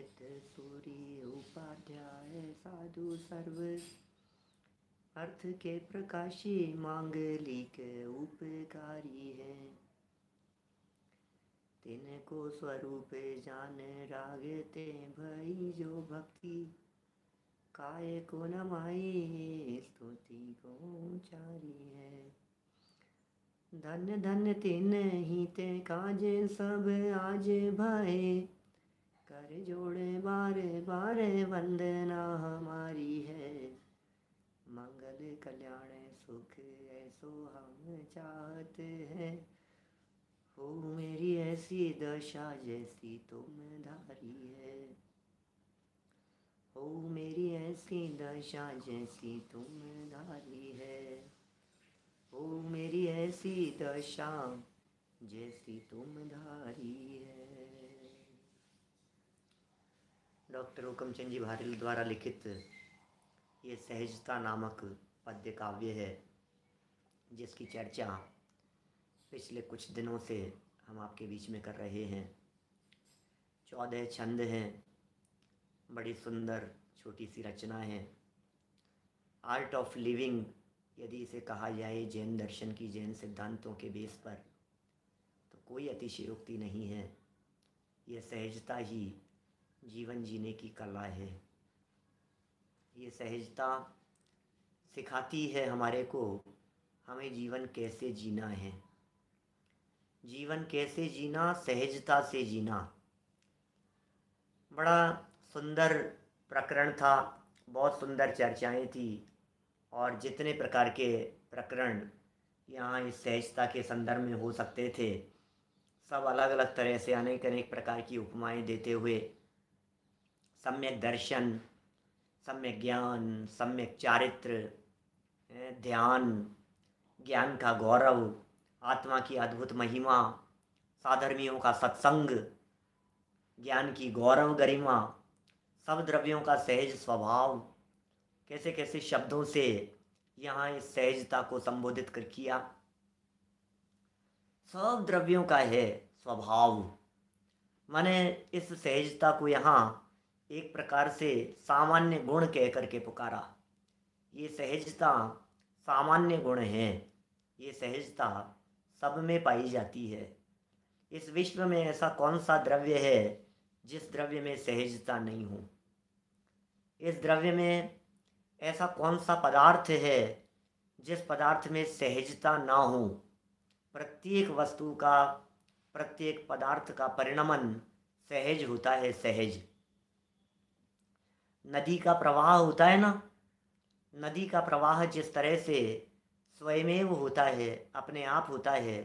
पंडित सूरी उपाध्याय साधु सर्व अर्थ के प्रकाशी मांगलिक उपकारी है। तिनको स्वरूप जान रागते भई जो भक्ति काय को नमाई स्तुति को चारी है। धन्य धन्य तिन ही ते काजे सब आज भाए कर जोड़े बारे बारे वंदना हमारी है। मंगल कल्याण सुख ऐसो हम चाहते हैं हो मेरी ऐसी दशा जैसी तुम धारी है। हो मेरी ऐसी दशा जैसी तुम धारी है। हो मेरी ऐसी दशा जैसी तुम धारी है। डॉक्टर हुकमचंद जी भारिल द्वारा लिखित ये सहजता नामक पद्य काव्य है, जिसकी चर्चा पिछले कुछ दिनों से हम आपके बीच में कर रहे हैं। 14 छंद हैं, बड़ी सुंदर छोटी सी रचना है। आर्ट ऑफ लिविंग यदि इसे कहा जाए जैन दर्शन की, जैन सिद्धांतों के बेस पर, तो कोई अतिशयोक्ति नहीं है। यह सहजता ही जीवन जीने की कला है। ये सहजता सिखाती है हमारे को हमें जीवन कैसे जीना है। जीवन कैसे जीना, सहजता से जीना। बड़ा सुंदर प्रकरण था, बहुत सुंदर चर्चाएं थी, और जितने प्रकार के प्रकरण यहाँ इस सहजता के संदर्भ में हो सकते थे, सब अलग अलग तरह से अनेक अनेक प्रकार की उपमाएं देते हुए सम्यक दर्शन, सम्यक ज्ञान, सम्यक चारित्र, ध्यान, ज्ञान का गौरव, आत्मा की अद्भुत महिमा, साधर्मियों का सत्संग, ज्ञान की गौरव गरिमा, सब द्रव्यों का सहज स्वभाव, कैसे कैसे शब्दों से यहाँ इस सहजता को संबोधित कर किया। सब द्रव्यों का है स्वभाव, माने इस सहजता को यहाँ एक प्रकार से सामान्य गुण कह करके पुकारा। ये सहजता सामान्य गुण है, ये सहजता सब में पाई जाती है। इस विश्व में ऐसा कौन सा द्रव्य है जिस द्रव्य में सहजता नहीं हो। इस द्रव्य में ऐसा कौन सा पदार्थ है जिस पदार्थ में सहजता ना हो। प्रत्येक वस्तु का, प्रत्येक पदार्थ का परिणमन सहज होता है। सहज नदी का प्रवाह होता है ना, नदी का प्रवाह जिस तरह से स्वयमेव होता है, अपने आप होता है,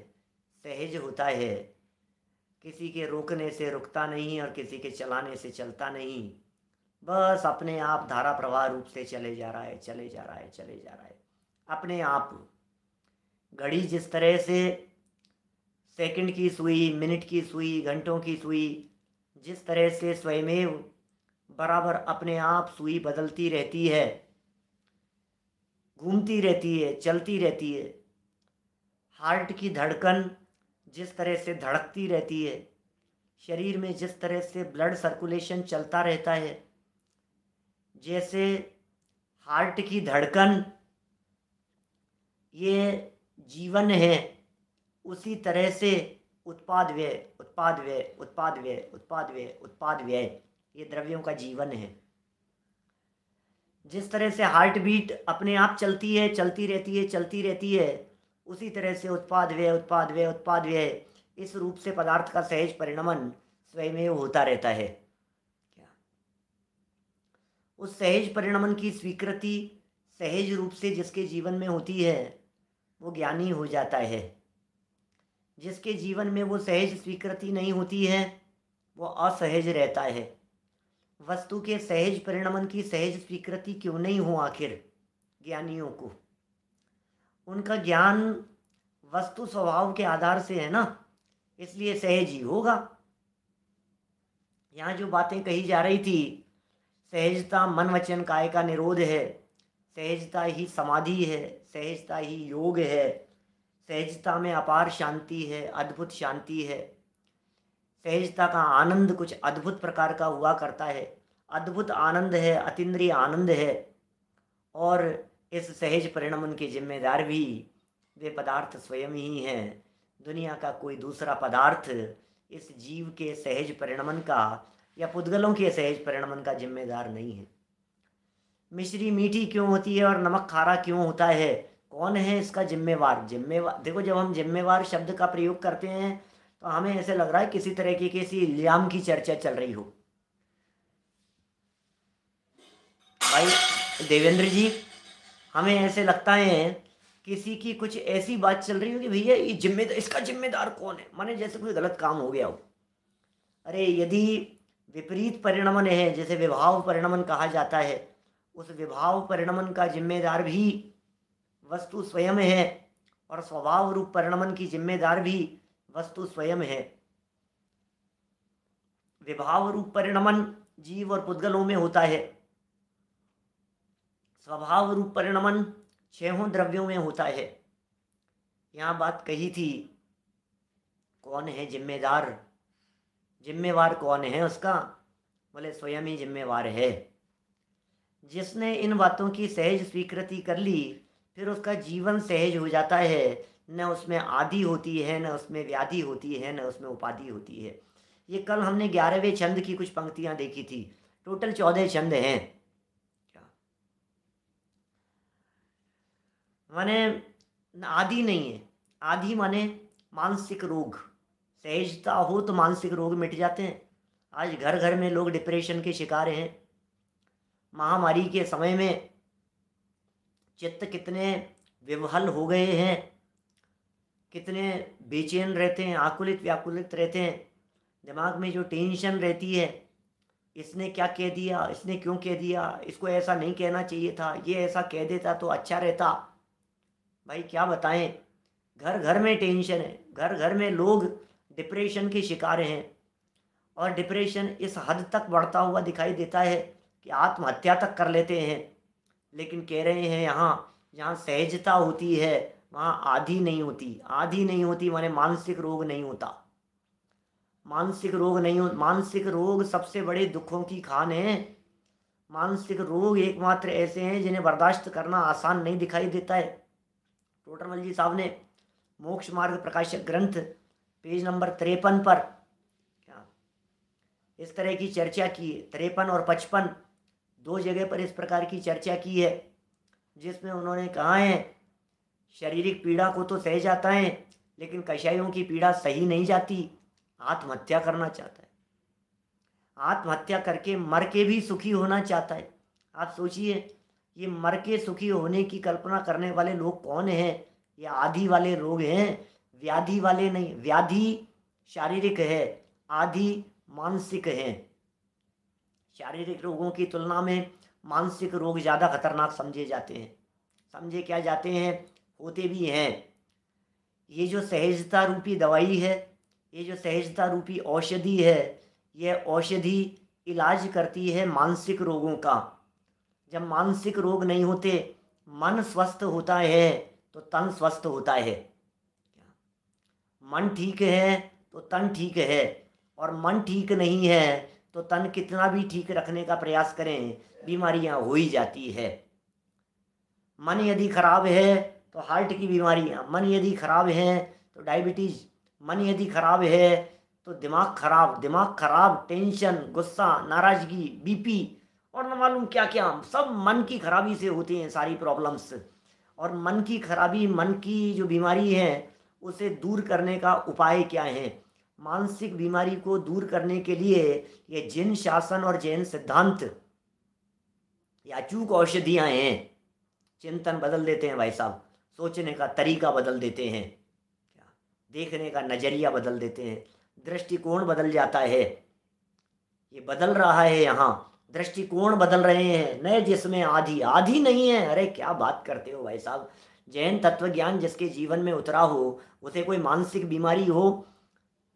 सहज होता है, किसी के रोकने से रुकता नहीं और किसी के चलाने से चलता नहीं, बस अपने आप धारा प्रवाह रूप से चले जा रहा है, चले जा रहा है, चले जा रहा है अपने आप। घड़ी जिस तरह से सेकंड की सुई, मिनट की सुई, घंटों की सुई, जिस तरह से स्वयमेव बराबर अपने आप सुई बदलती रहती है, घूमती रहती है, चलती रहती है। हार्ट की धड़कन जिस तरह से धड़कती रहती है, शरीर में जिस तरह से ब्लड सर्कुलेशन चलता रहता है, जैसे हार्ट की धड़कन ये जीवन है, उसी तरह से उत्पाद व्यय, उत्पाद व्यय, उत्पाद व्यय, उत्पाद व्यय, उत्पाद व्यय, ये द्रव्यों का जीवन है। जिस तरह से हार्ट बीट अपने आप चलती है, चलती रहती है, चलती रहती है, उसी तरह से उत्पाद व्यय, उत्पाद व्यय, उत्पाद व्यय, इस रूप से पदार्थ का सहज परिणमन स्वयमेव होता रहता है। क्या उस सहज परिणमन की स्वीकृति सहज रूप से जिसके जीवन में होती है वो ज्ञानी हो जाता है। जिसके जीवन में वो सहज स्वीकृति नहीं होती है वो असहज रहता है। वस्तु के सहज परिणमन की सहज स्वीकृति क्यों नहीं हो आखिर ज्ञानियों को? उनका ज्ञान वस्तु स्वभाव के आधार से है ना, इसलिए सहज ही होगा। यहाँ जो बातें कही जा रही थी, सहजता मन वचन काय का निरोध है, सहजता ही समाधि है, सहजता ही योग है, सहजता में अपार शांति है, अद्भुत शांति है, सहजता का आनंद कुछ अद्भुत प्रकार का हुआ करता है। अद्भुत आनंद है, अतीन्द्रिय आनंद है। और इस सहज परिणमन के जिम्मेदार भी वे पदार्थ स्वयं ही हैं। दुनिया का कोई दूसरा पदार्थ इस जीव के सहज परिणमन का या पुद्गलों के सहज परिणमन का जिम्मेदार नहीं है। मिश्री मीठी क्यों होती है और नमक खारा क्यों होता है? कौन है इसका जिम्मेवार? देखो, जब हम जिम्मेवार शब्द का प्रयोग करते हैं तो हमें ऐसे लग रहा है किसी तरह की किसी इल्जाम की चर्चा चल रही हो। भाई देवेंद्र जी, हमें ऐसे लगता है किसी की कुछ ऐसी बात चल रही हो कि भैया ये इसका जिम्मेदार कौन है, माने जैसे कोई गलत काम हो गया हो। अरे यदि विपरीत परिणमन है, जैसे विभाव परिणमन कहा जाता है, उस विभाव परिणमन का जिम्मेदार भी वस्तु स्वयं है और स्वभाव रूप परिणमन की जिम्मेदार भी वस्तु स्वयं है। विभाव रूप परिणमन जीव और पुद्गलों में होता है, स्वभाव रूप परिणमन छहों द्रव्यों में होता है। यहाँ बात कही थी, कौन है जिम्मेदार? जिम्मेवार कौन है उसका? बोले स्वयं ही जिम्मेवार है। जिसने इन बातों की सहज स्वीकृति कर ली, फिर उसका जीवन सहज हो जाता है। न उसमें आदि होती है, न उसमें व्याधि होती है, न उसमें उपाधि होती है। ये कल हमने 11वें छंद की कुछ पंक्तियां देखी थी। टोटल 14 छंद हैं। माने आदि नहीं है। आदि माने मानसिक रोग। सहजता हो तो मानसिक रोग मिट जाते हैं। आज घर घर में लोग डिप्रेशन के शिकार हैं। महामारी के समय में चित्त कितने विवहल हो गए हैं, कितने बेचैन रहते हैं, आकुलित व्याकुलित रहते हैं। दिमाग में जो टेंशन रहती है, इसने क्या कह दिया, इसने क्यों कह दिया, इसको ऐसा नहीं कहना चाहिए था, ये ऐसा कह देता तो अच्छा रहता। भाई क्या बताएं, घर घर में टेंशन है, घर घर में लोग डिप्रेशन के शिकार हैं। और डिप्रेशन इस हद तक बढ़ता हुआ दिखाई देता है कि आत्महत्या तक कर लेते हैं। लेकिन कह रहे हैं यहाँ जहाँ सहजता होती है वहाँ आदि नहीं होती। आदि नहीं होती माने मानसिक रोग नहीं होता। मानसिक रोग नहीं हो। मानसिक रोग सबसे बड़े दुखों की खान है। मानसिक रोग एकमात्र ऐसे हैं जिन्हें बर्दाश्त करना आसान नहीं दिखाई देता है। टोडरमल जी साहब ने मोक्ष मार्ग प्रकाशक ग्रंथ पेज नंबर 53 पर इस तरह की चर्चा की है। 53 और 55 दो जगह पर इस प्रकार की चर्चा की है, जिसमें उन्होंने कहा है शारीरिक पीड़ा को तो सह जाता है, लेकिन कषायों की पीड़ा सही नहीं जाती। आत्महत्या करना चाहता है, आत्महत्या करके मर के भी सुखी होना चाहता है। आप सोचिए, ये मर के सुखी होने की कल्पना करने वाले लोग कौन हैं? ये आदि वाले लोग हैं, व्याधि वाले नहीं। व्याधि शारीरिक है, आदि मानसिक है। शारीरिक रोगों की तुलना में मानसिक रोग ज़्यादा खतरनाक समझे जाते हैं। समझे क्या जाते हैं, होते भी हैं। ये जो सहजता रूपी दवाई है, ये जो सहजता रूपी औषधि है, यह औषधि इलाज करती है मानसिक रोगों का। जब मानसिक रोग नहीं होते, मन स्वस्थ होता है तो तन स्वस्थ होता है। मन ठीक है तो तन ठीक है, और मन ठीक नहीं है तो तन कितना भी ठीक रखने का प्रयास करें, बीमारियां हो ही जाती है। मन यदि खराब है तो हार्ट की बीमारियां, मन यदि खराब है तो डायबिटीज़, मन यदि खराब है तो दिमाग खराब, टेंशन, गुस्सा, नाराज़गी, बीपी और न मालूम क्या क्या, सब मन की खराबी से होती हैं सारी प्रॉब्लम्स। और मन की खराबी, मन की जो बीमारी है, उसे दूर करने का उपाय क्या है? मानसिक बीमारी को दूर करने के लिए ये जिन शासन और जैन सिद्धांत या अचूक औषधियाँ हैं। चिंतन बदल देते हैं भाई साहब, सोचने का तरीका बदल देते हैं, देखने का नज़रिया बदल देते हैं, दृष्टिकोण बदल जाता है। ये बदल रहा है, यहाँ दृष्टिकोण बदल रहे हैं। नए जिसमें आधी नहीं है। अरे क्या बात करते हो भाई साहब। जैन तत्वज्ञान जिसके जीवन में उतरा हो, उसे कोई मानसिक बीमारी हो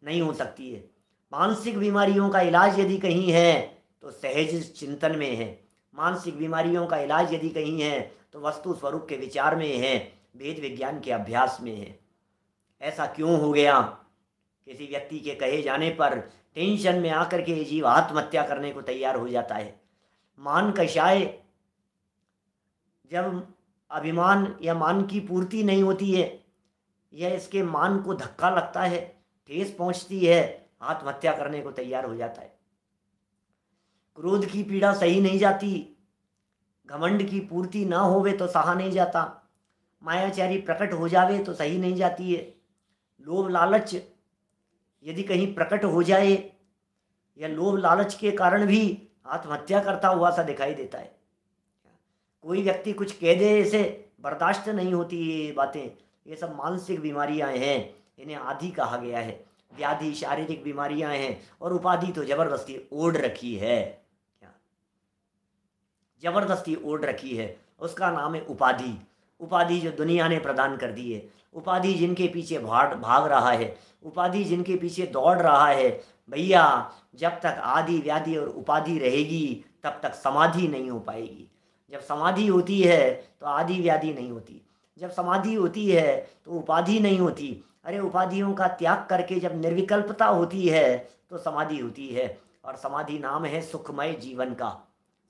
नहीं हो सकती है। मानसिक बीमारियों का इलाज यदि कहीं है तो सहज चिंतन में है। मानसिक बीमारियों का इलाज यदि कहीं है तो वस्तु स्वरूप के विचार में है, वेद विज्ञान के अभ्यास में है। ऐसा क्यों हो गया? किसी व्यक्ति के कहे जाने पर टेंशन में आकर के ये जीव आत्महत्या करने को तैयार हो जाता है। मान कषाय, जब अभिमान या मान की पूर्ति नहीं होती है या इसके मान को धक्का लगता है, ठेस पहुंचती है, आत्महत्या करने को तैयार हो जाता है। क्रोध की पीड़ा सही नहीं जाती, घमंड की पूर्ति ना होवे तो सहा नहीं जाता, मायाचारी प्रकट हो जावे तो सही नहीं जाती है। लोभ लालच यदि कहीं प्रकट हो जाए या लोभ लालच के कारण भी आत्महत्या करता हुआ सा दिखाई देता है। कोई व्यक्ति कुछ कह दे, इसे बर्दाश्त नहीं होती ये बातें, ये सब मानसिक बीमारियां हैं, इन्हें आदि कहा गया है। व्याधि शारीरिक बीमारियां हैं और उपाधि तो जबरदस्ती ओढ़ रखी है, क्या जबरदस्ती ओढ़ रखी है, उसका नाम है उपाधि। उपाधि जो दुनिया ने प्रदान कर दी है, उपाधि जिनके पीछे भाग रहा है, उपाधि जिनके पीछे दौड़ रहा है, भैया जब तक आदि व्याधि और उपाधि रहेगी तब तक समाधि नहीं हो पाएगी। जब समाधि होती है तो आदि व्याधि नहीं होती, जब समाधि होती है तो उपाधि नहीं होती। अरे उपाधियों का त्याग करके जब निर्विकल्पता होती है तो समाधि होती है, और समाधि नाम है सुखमय जीवन का।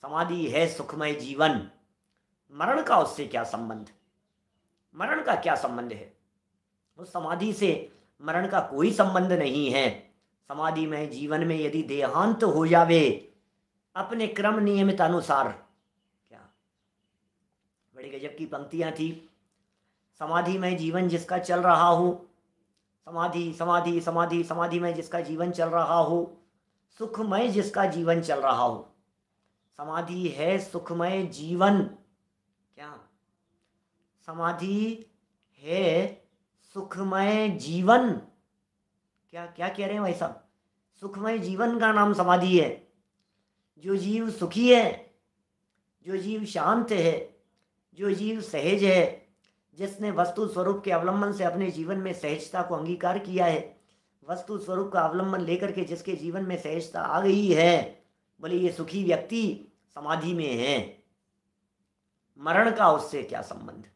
समाधि है सुखमय जीवन। मरण का उससे क्या संबंध? मरण का क्या संबंध है? उस समाधि से मरण का कोई संबंध नहीं है। समाधि में जीवन में यदि देहांत हो जावे अपने क्रम नियमित अनुसार, क्या बड़ी गजब की पंक्तियां थी। समाधि में जीवन जिसका चल रहा हो, समाधि समाधि समाधि समाधि में जिसका जीवन चल रहा हो, सुखमय जिसका जीवन चल रहा हो। समाधि है सुखमय जीवन। क्या समाधि है सुखमय जीवन? क्या क्या कह रहे हैं भाई साहब? सुखमय जीवन का नाम समाधि है। जो जीव सुखी है, जो जीव शांत है, जो जीव सहज है, जिसने वस्तु स्वरूप के अवलंबन से अपने जीवन में सहजता को अंगीकार किया है, वस्तु स्वरूप का अवलंबन लेकर के जिसके जीवन में सहजता आ गई है, बोले ये सुखी व्यक्ति समाधि में है। मरण का उससे क्या संबंध?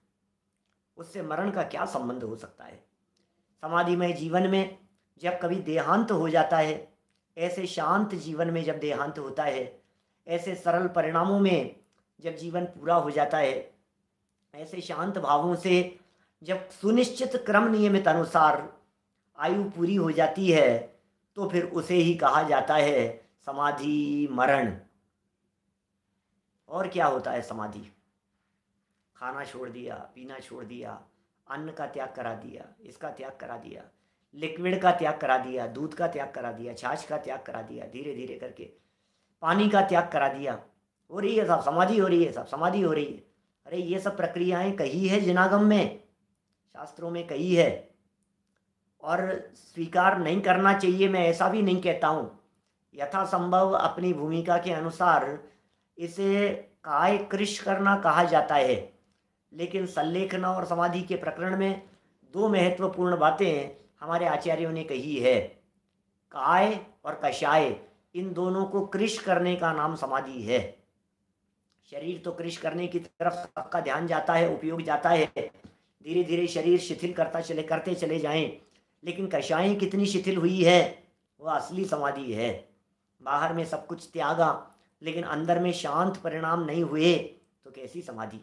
उससे मरण का क्या संबंध हो सकता है? समाधि में जीवन में जब कभी देहांत हो जाता है, ऐसे शांत जीवन में जब देहांत होता है, ऐसे सरल परिणामों में जब जीवन पूरा हो जाता है, ऐसे शांत भावों से जब सुनिश्चित क्रम नियमित अनुसार आयु पूरी हो जाती है, तो फिर उसे ही कहा जाता है समाधि मरण। और क्या होता है समाधि? खाना छोड़ दिया, पीना छोड़ दिया, अन्न का त्याग करा दिया, इसका त्याग करा दिया, लिक्विड का त्याग करा दिया, दूध का त्याग करा दिया, छाछ का त्याग करा दिया, धीरे धीरे करके पानी का त्याग करा दिया। हो रही है साहब समाधि, हो रही है साहब समाधि, हो रही है। अरे ये सब प्रक्रियाएं कही है जिनागम में, शास्त्रों में कही है, और स्वीकार नहीं करना चाहिए, मैं ऐसा भी नहीं कहता हूँ। यथासंभव अपनी भूमिका के अनुसार इसे काय कृश करना कहा जाता है, लेकिन संलेखना और समाधि के प्रकरण में दो महत्वपूर्ण बातें हमारे आचार्यों ने कही है। काय और कषाय, इन दोनों को कृश करने का नाम समाधि है। शरीर तो कृश करने की तरफ सबका ध्यान जाता है, उपयोग जाता है, धीरे धीरे शरीर शिथिल करते चले जाएं, लेकिन कषाय कितनी शिथिल हुई है, वह असली समाधि है। बाहर में सब कुछ त्यागा लेकिन अंदर में शांत परिणाम नहीं हुए तो कैसी समाधि?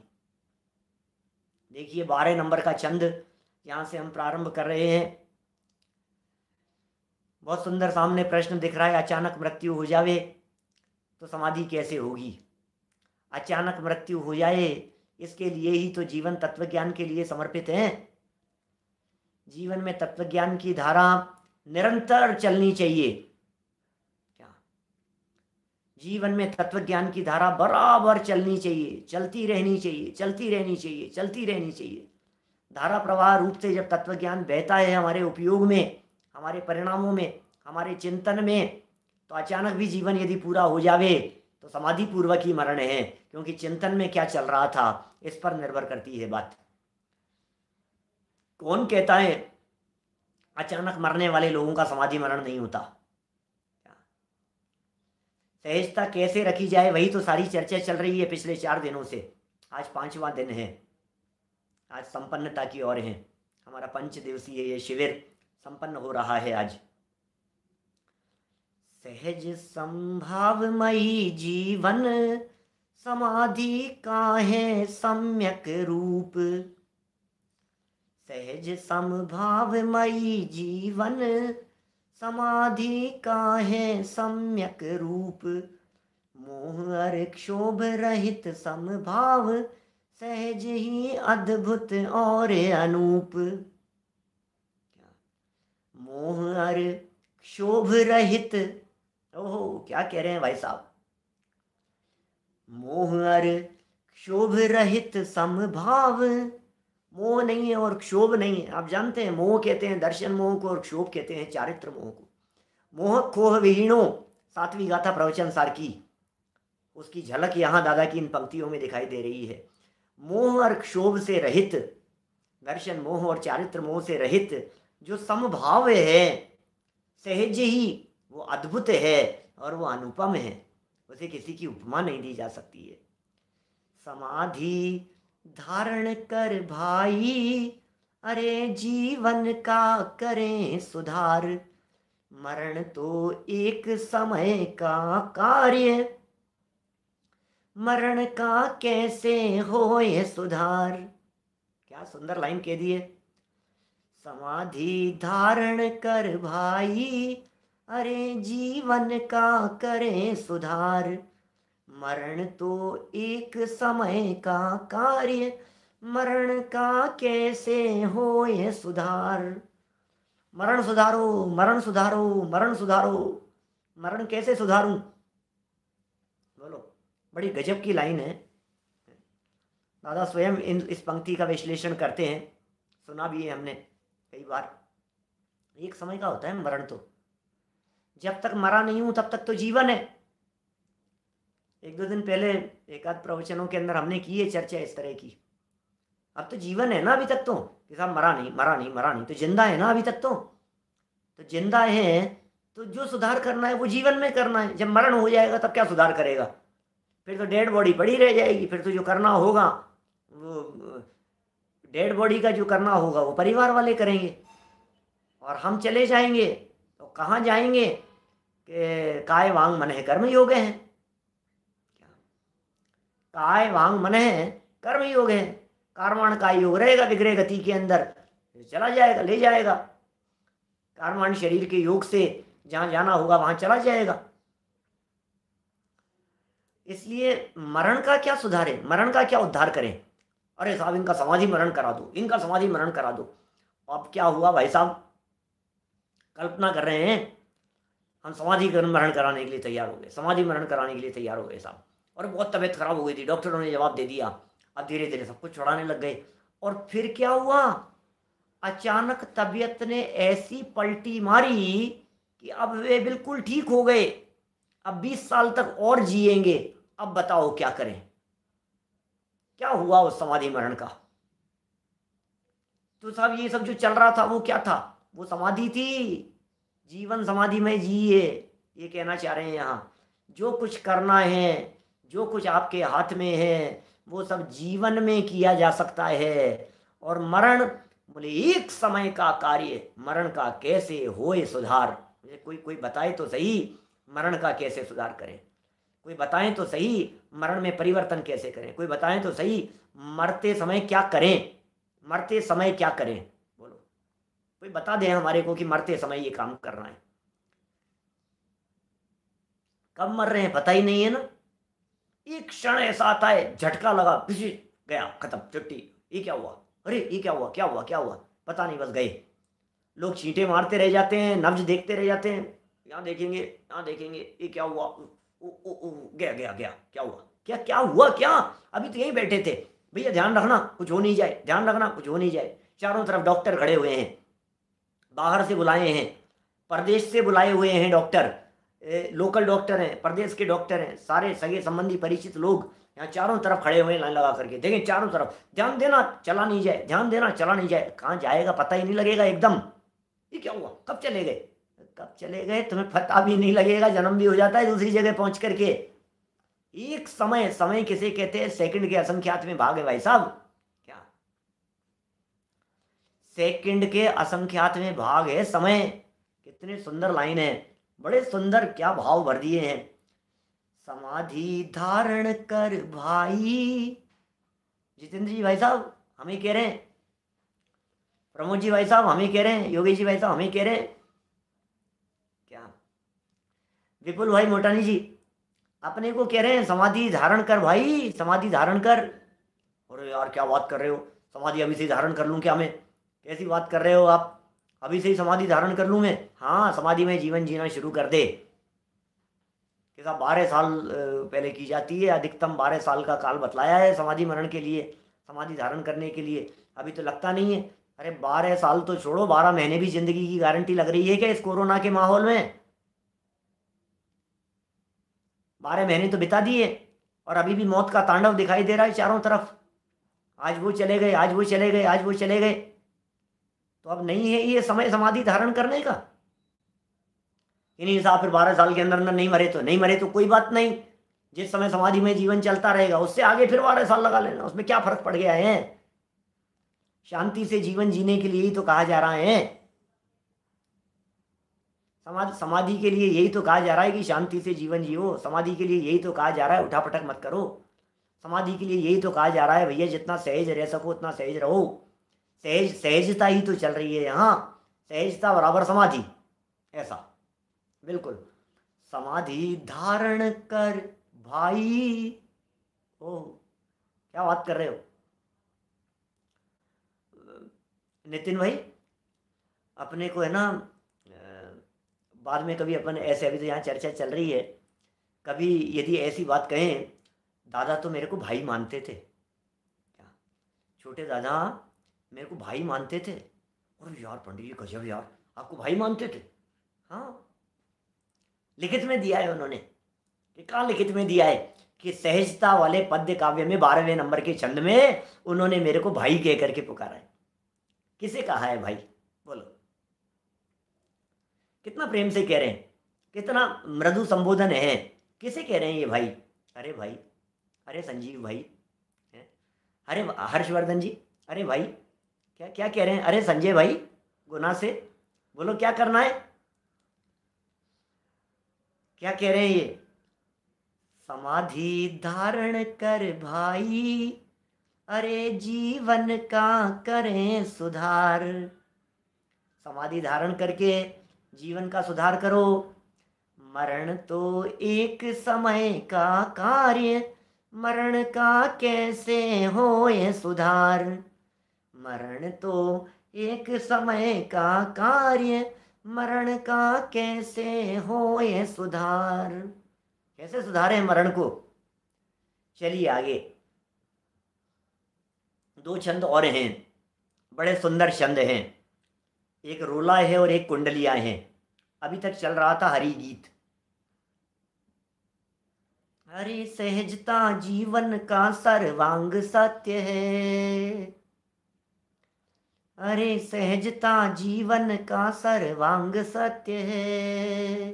देखिए 12 नंबर का छंद यहाँ से हम प्रारंभ कर रहे हैं। बहुत सुंदर सामने प्रश्न दिख रहा है, अचानक मृत्यु हो जावे तो समाधि कैसे होगी? अचानक मृत्यु हो जाए, इसके लिए ही तो जीवन तत्वज्ञान के लिए समर्पित है। जीवन में तत्वज्ञान की धारा निरंतर चलनी चाहिए। क्या जीवन में तत्वज्ञान की धारा बराबर चलनी चाहिए, चलती रहनी चाहिए, चलती रहनी चाहिए, चलती रहनी चाहिए। धारा प्रवाह रूप से जब तत्वज्ञान बहता है हमारे उपयोग में, हमारे परिणामों में, हमारे चिंतन में, तो अचानक भी जीवन यदि पूरा हो जावे तो समाधि पूर्वक ही मरण है, क्योंकि चिंतन में क्या चल रहा था इस पर निर्भर करती है बात। कौन कहता है अचानक मरने वाले लोगों का समाधि मरण नहीं होता? सहजता कैसे रखी जाए, वही तो सारी चर्चा चल रही है पिछले 4 दिनों से। आज 5वां दिन है, आज संपन्नता की ओर है। हमारा 5 दिवसीय ये शिविर संपन्न हो रहा है आज। सहज संभावमयी जीवन समाधि का है सम्यक रूप। सहज समभावमयी जीवन समाधि का है सम्यक रूप। मोह और क्षोभ रहित समभाव सहज ही अद्भुत और अनूप। मोह और क्षोभ रहित, ओहो क्या कह रहे हैं भाई साहब। मोह और क्षोभ रहित समभाव, मोह नहीं है और क्षोभ नहीं है। आप जानते हैं मोह कहते हैं दर्शन मोह को और क्षोभ कहते हैं चारित्र मोह को। मोह खोह विहीणों, 7वीं गाथा प्रवचन सार की, उसकी झलक यहाँ दादा की इन पंक्तियों में दिखाई दे रही है। मोह और क्षोभ से रहित, दर्शन मोह और चारित्र मोह से रहित जो समभाव है, सहज ही वो अद्भुत है और वो अनुपम है, उसे किसी की उपमा नहीं दी जा सकती है। समाधि धारण कर भाई अरे जीवन का करें सुधार। मरण तो एक समय का कार्य, मरण का कैसे होए सुधार। क्या सुंदर लाइन कह दी है। समाधि धारण कर भाई अरे जीवन का करें सुधार। मरण तो एक समय का कार्य, मरण का कैसे होए सुधार। मरण सुधारो, मरण सुधारो, मरण सुधारो। मरण कैसे सुधारूं? बोलो, बड़ी गजब की लाइन है। दादा स्वयं इस पंक्ति का विश्लेषण करते हैं, सुना भी है हमने कई बार। एक समय का होता है मरण, तो जब तक मरा नहीं हूं तब तक तो जीवन है। 1-2 दिन पहले एक आध प्रवचनों के अंदर हमने की है चर्चा इस तरह की। अब तो जीवन है ना अभी तक, तो कि साहब मरा नहीं, मरा नहीं, मरा नहीं, तो जिंदा है ना अभी तक। तो जिंदा है तो जो सुधार करना है वो जीवन में करना है। जब मरण हो जाएगा तब क्या सुधार करेगा? फिर तो डेड बॉडी पड़ी रह जाएगी। फिर तो जो करना होगा वो डेड बॉडी का जो करना होगा वो परिवार वाले करेंगे और हम चले जाएंगे। तो कहाँ जाएंगे? कि काय वांग मन है कर्म योग है। काय वांग मन है कर्म योग है। कार्माण का योग रहेगा विग्रह गति के अंदर, चला जाएगा, ले जाएगा। कार्माण शरीर के योग से जहां जाना होगा वहां चला जाएगा। इसलिए मरण का क्या सुधार है, मरण का क्या उद्धार करें? अरे साहब इनका समाधि मरण करा दो, इनका समाधि मरण करा दो। अब क्या हुआ भाई साहब? कल्पना कर रहे हैं हम समाधि मरण कराने के लिए तैयार हो गए, समाधि मरण कराने के लिए तैयार हो गए साहब। और बहुत तबीयत खराब हो गई थी, डॉक्टरों ने जवाब दे दिया। अब धीरे धीरे सब कुछ छुड़ाने लग गए। और फिर क्या हुआ? अचानक तबीयत ने ऐसी पलटी मारी कि अब वे बिल्कुल ठीक हो गए। अब 20 साल तक और जिएंगे। अब बताओ क्या करें? क्या हुआ उस समाधि मरण का? तो साहब ये सब जो चल रहा था वो क्या था? वो समाधि थी। जीवन समाधि में जिए, ये कहना चाह रहे हैं यहाँ। जो कुछ करना है, जो कुछ आपके हाथ में है, वो सब जीवन में किया जा सकता है। और मरण बोले एक समय का कार्य, मरण का कैसे होए सुधार। मुझे कोई बताए तो सही, मरण का कैसे सुधार करें। कोई बताएं तो सही, मरण में परिवर्तन कैसे करें। कोई बताएं तो सही, मरते समय क्या करें, मरते समय क्या करें। बोलो, कोई बता दें हमारे को कि मरते समय ये काम करना है। कब मर रहे हैं पता ही नहीं है ना। एक क्षण ऐसा आता है, झटका लगा, गया, खत्म, छुट्टी। ये क्या हुआ? अरे ये क्या हुआ, क्या हुआ, क्या हुआ, पता नहीं, बस गए। लोग छींटे मारते रह जाते हैं, नब्ज देखते रह जाते हैं। यहाँ देखेंगे, यहाँ देखेंगे, ये क्या हुआ? ओ ओ ओ गया गया गया, क्या हुआ? क्या क्या हुआ? क्या अभी तो यहीं बैठे थे भैया, ध्यान रखना कुछ हो नहीं जाए, ध्यान रखना कुछ हो नहीं जाए। चारों तरफ डॉक्टर खड़े हुए हैं, बाहर से बुलाए हैं, प्रदेश से बुलाए हुए हैं डॉक्टर, लोकल डॉक्टर हैं, प्रदेश के डॉक्टर हैं, सारे सगे संबंधी परिचित लोग यहाँ चारों तरफ खड़े हुए हैं लाइन लगा करके। देखें चारों तरफ, ध्यान देना चला नहीं जाए, ध्यान देना चला नहीं जाए। कहाँ जाएगा पता ही नहीं लगेगा एकदम। ये क्या हुआ? कब चले गए? कब चले गए तुम्हें पता भी नहीं लगेगा, जन्म भी हो जाता है दूसरी जगह पहुंच करके। एक समय, समय किसे कहते हैं? सेकंड के असंख्यात में भाग है भाई साहब। क्या सेकंड के असंख्यात में भाग है समय। कितनी सुंदर लाइन है। बड़े सुंदर क्या भाव भर दिए हैं। समाधि धारण कर भाई, जितेंद्र जी भाई साहब हमें कह रहे हैं, प्रमोद जी भाई साहब हमें कह रहे हैं, योगेश जी भाई साहब हमें कह रहे हैं क्या, विपुल भाई मोटानी जी अपने को कह रहे हैं समाधि धारण कर भाई, समाधि धारण कर। अरे यार क्या बात कर रहे हो, समाधि अभी से ही धारण कर लूं क्या मैं, कैसी बात कर रहे हो आप, अभी से ही समाधि धारण कर लूं मैं। हाँ, समाधि में जीवन जीना शुरू कर दे कि साहब 12 साल पहले की जाती है, अधिकतम 12 साल का काल बतलाया है समाधि मरण के लिए, समाधि धारण करने के लिए। अभी तो लगता नहीं है। अरे 12 साल तो छोड़ो, 12 महीने भी जिंदगी की गारंटी लग रही है क्या इस कोरोना के माहौल में। 12 महीने तो बिता दिए और अभी भी मौत का तांडव दिखाई दे रहा है चारों तरफ। आज वो चले गए, आज वो चले गए, आज वो चले गए। तो अब नहीं है ये समय समाधि धारण करने का। इन्हीं साहब फिर 12 साल के अंदर अंदर नहीं मरे तो नहीं मरे तो कोई बात नहीं, जिस समय समाधि में जीवन चलता रहेगा उससे आगे फिर 12 साल लगा लेना, उसमें क्या फर्क पड़ गया है। शांति से जीवन जीने के लिए ही तो कहा जा रहा है, समाधि के लिए यही तो कहा जा रहा है कि शांति से जीवन जियो। समाधि के लिए यही तो कहा जा रहा है उठापटक मत करो। समाधि के लिए यही तो कहा जा रहा है भैया जितना सहज रह सको उतना सहज रहो। सहजता ही तो चल रही है यहाँ, सहजता बराबर समाधि, ऐसा बिल्कुल। समाधि धारण कर भाई, ओ क्या बात कर रहे हो नितिन भाई। अपने को है ना बाद में कभी अपन ऐसे, अभी तो यहाँ चर्चा चल रही है, कभी यदि ऐसी बात कहें, दादा तो मेरे को भाई मानते थे, क्या छोटे दादा मेरे को भाई मानते थे। और यार पंडित जी गजब यार, आपको भाई मानते थे। हाँ, लिखित में दिया है उन्होंने, कि कहाँ लिखित में दिया है कि सहजता वाले पद्य काव्य में 12वें नंबर के छंद में उन्होंने मेरे को भाई कह करके पुकारा है। किसे कहा है भाई, बोलो। कितना प्रेम से कह रहे हैं, कितना मृदु संबोधन है। किसे कह रहे हैं ये भाई, अरे भाई, अरे संजीव भाई, अरे हर्षवर्धन जी, अरे भाई क्या क्या कह रहे हैं, अरे संजय भाई गुना से बोलो क्या करना है, क्या कह रहे हैं ये। समाधि धारण कर भाई, अरे जीवन का करें सुधार। समाधि धारण करके जीवन का सुधार करो। मरण तो एक समय का कार्य, मरण का कैसे होए सुधार। मरण तो एक समय का कार्य, मरण का कैसे होए सुधार। कैसे सुधारें मरण को, चलिए आगे। 2 छंद और हैं, बड़े सुंदर छंद हैं, एक रोला है और एक कुंडलियां हैं। अभी तक चल रहा था हरि गीत। अरे सहजता जीवन का सर्वांग सत्य है, अरे सहजता जीवन का सर्वांग सत्य है।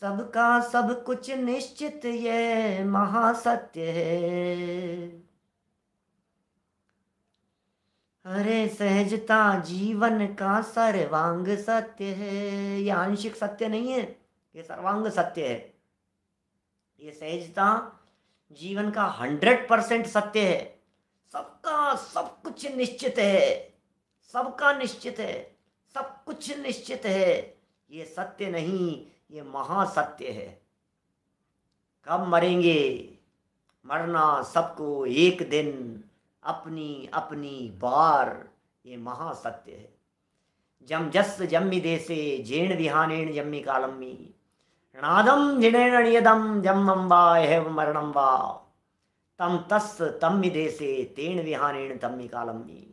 सबका सब कुछ निश्चित ये महासत्य है। अरे सहजता जीवन का सर्वांग सत्य है। ये आंशिक सत्य नहीं है, ये सर्वांग सत्य है। ये सहजता जीवन का 100% सत्य है। सबका सब कुछ निश्चित है, सबका निश्चित है, सब कुछ निश्चित है। ये सत्य नहीं, ये महासत्य है। कब मरेंगे, मरना सबको एक दिन, अपनी अपनी बार, ये महासत्य है। जम जस जम्मी देसे जेण विहानेण जम्मी कालम्मी, णादम जिनेण नियदम जम्मं वा एव मरणं वा, तम तस् तम्मि देसे तेण विहानेण तम्मि कालम्मी,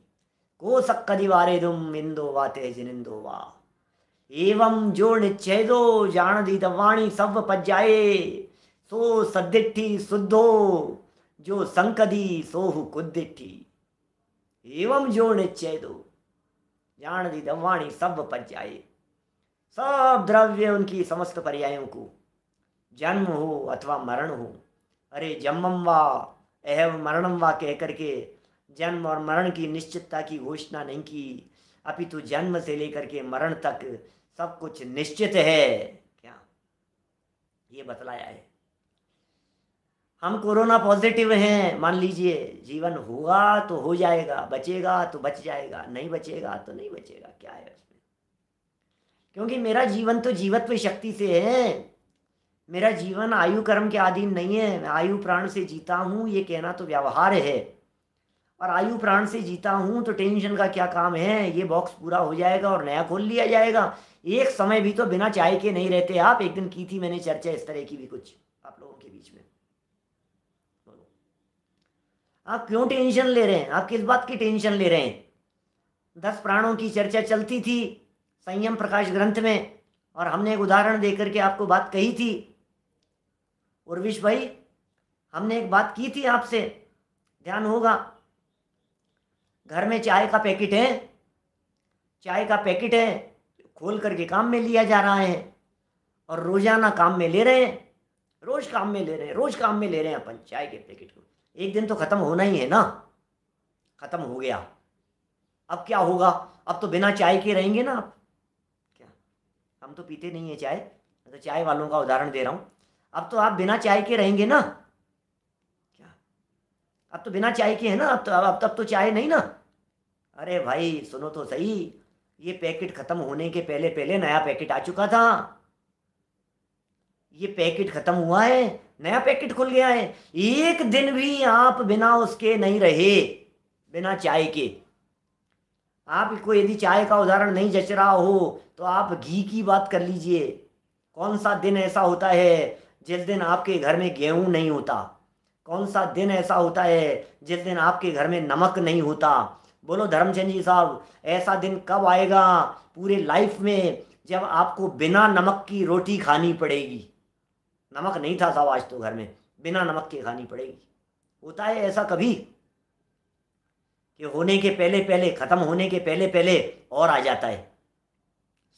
को सक्कदि वारेदुम इंदो वा तेजनिंदो वा। एवं जो निच्छेदो जान दी दवाणी सब पज्जाए, सो सदिट्ठी शुद्धो जो संकदी सोहु कुदिट्ठी। एवं जो निच्छेदो जान दी दवाणी सब पज्जाए। सब द्रव्य उनकी समस्त पर्यायों को, जन्म हो अथवा मरण हो। अरे जन्मम वा एवं मरणम वा कह करके जन्म और मरण की निश्चितता की घोषणा नहीं की, अपितु जन्म से लेकर के मरण तक सब कुछ निश्चित है। क्या ये बतलाया है। हम कोरोना पॉजिटिव हैं, मान लीजिए, जीवन होगा तो हो जाएगा, बचेगा तो बच जाएगा, नहीं बचेगा तो नहीं बचेगा, क्या है उसमें? क्योंकि मेरा जीवन तो जीवत्व शक्ति से है। मेरा जीवन आयु कर्म के अधीन नहीं है। मैं आयु प्राण से जीता हूँ, ये कहना तो व्यवहार है। और आयु प्राण से जीता हूँ तो टेंशन का क्या काम है, ये बॉक्स पूरा हो जाएगा और नया खोल लिया जाएगा। एक समय भी तो बिना चाय के नहीं रहते आप। एक दिन की थी मैंने चर्चा इस तरह की भी कुछ आप लोगों के बीच में। बोलो, आप क्यों टेंशन ले रहे हैं? आप किस बात की टेंशन ले रहे हैं? 10 प्राणों की चर्चा चलती थी संयम प्रकाश ग्रंथ में, और हमने एक उदाहरण देकर के आपको बात कही थी। उर्विश भाई, हमने एक बात की थी आपसे, ध्यान होगा। घर में चाय का पैकेट है, चाय का पैकेट है, खोल करके काम में लिया जा रहा है, और रोजाना काम में ले रहे हैं, रोज काम में ले रहे हैं, रोज काम में ले रहे हैं अपन चाय के पैकेट को। एक दिन तो खत्म होना ही है ना। खत्म हो गया, अब क्या होगा? अब तो बिना चाय के रहेंगे ना आप? क्या, हम तो पीते नहीं है चाय, मैं तो चाय वालों का उदाहरण दे रहा हूँ। अब तो आप बिना चाय के रहेंगे ना? क्या, अब तो बिना चाय के है ना? अब तो चाय नहीं ना? अरे भाई सुनो तो सही, ये पैकेट खत्म होने के पहले पहले नया पैकेट आ चुका था। ये पैकेट खत्म हुआ है, नया पैकेट खुल गया है। एक दिन भी आप बिना उसके नहीं रहे, बिना चाय के। आपको यदि चाय का उदाहरण नहीं जच रहा हो तो आप घी की बात कर लीजिए। कौन सा दिन ऐसा होता है जिस दिन आपके घर में गेहूं नहीं होता? कौन सा दिन ऐसा होता है जिस दिन आपके घर में नमक नहीं होता? बोलो धर्मचंद जी साहब, ऐसा दिन कब आएगा पूरे लाइफ में जब आपको बिना नमक की रोटी खानी पड़ेगी? नमक नहीं था साहब आज तो घर में, बिना नमक के खानी पड़ेगी। होता है ऐसा कभी कि होने के पहले पहले, खत्म होने के पहले पहले और आ जाता है?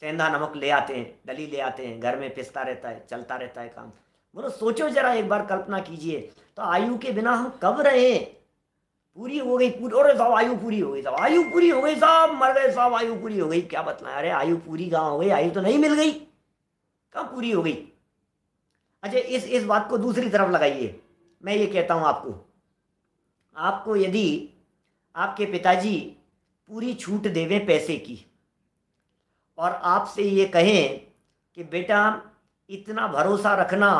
सेंधा नमक ले आते हैं, डली ले आते हैं, घर में पिसता रहता है, चलता रहता है काम। बोलो सोचो जरा, एक बार कल्पना कीजिए, तो आयु के बिना हम कब रहे? पूरी हो गई, पूरी, अरे साहब आयु पूरी हो गई, साहब आयु पूरी हो गई, साहब मर गए, साहब आयु पूरी हो गई। क्या बतलाएं? अरे आयु पूरी कहाँ हो गई? आयु तो नहीं मिल गई, कब पूरी हो गई? अच्छा, इस बात को दूसरी तरफ लगाइए। मैं ये कहता हूँ आपको यदि आपके पिताजी पूरी छूट देवें पैसे की, और आपसे ये कहें कि बेटा इतना भरोसा रखना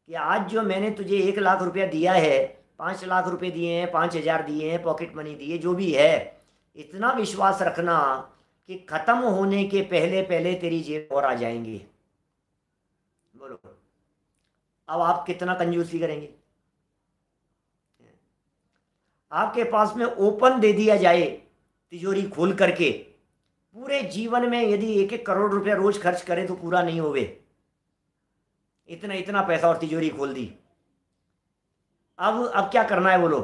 कि आज जो मैंने तुझे 1 लाख रुपया दिया है, 5 लाख रुपए दिए हैं, 5,000 दिए हैं, पॉकेट मनी दिए, जो भी है, इतना विश्वास रखना कि खत्म होने के पहले पहले तेरी जेब और आ जाएंगी। बोलो अब आप कितना कंजूसी करेंगे? आपके पास में ओपन दे दिया जाए, तिजोरी खोल करके, पूरे जीवन में यदि 1-1 करोड़ रुपया रोज खर्च करें तो पूरा नहीं होवे। इतना इतना पैसा और तिजोरी खोल दी। अब क्या करना है बोलो?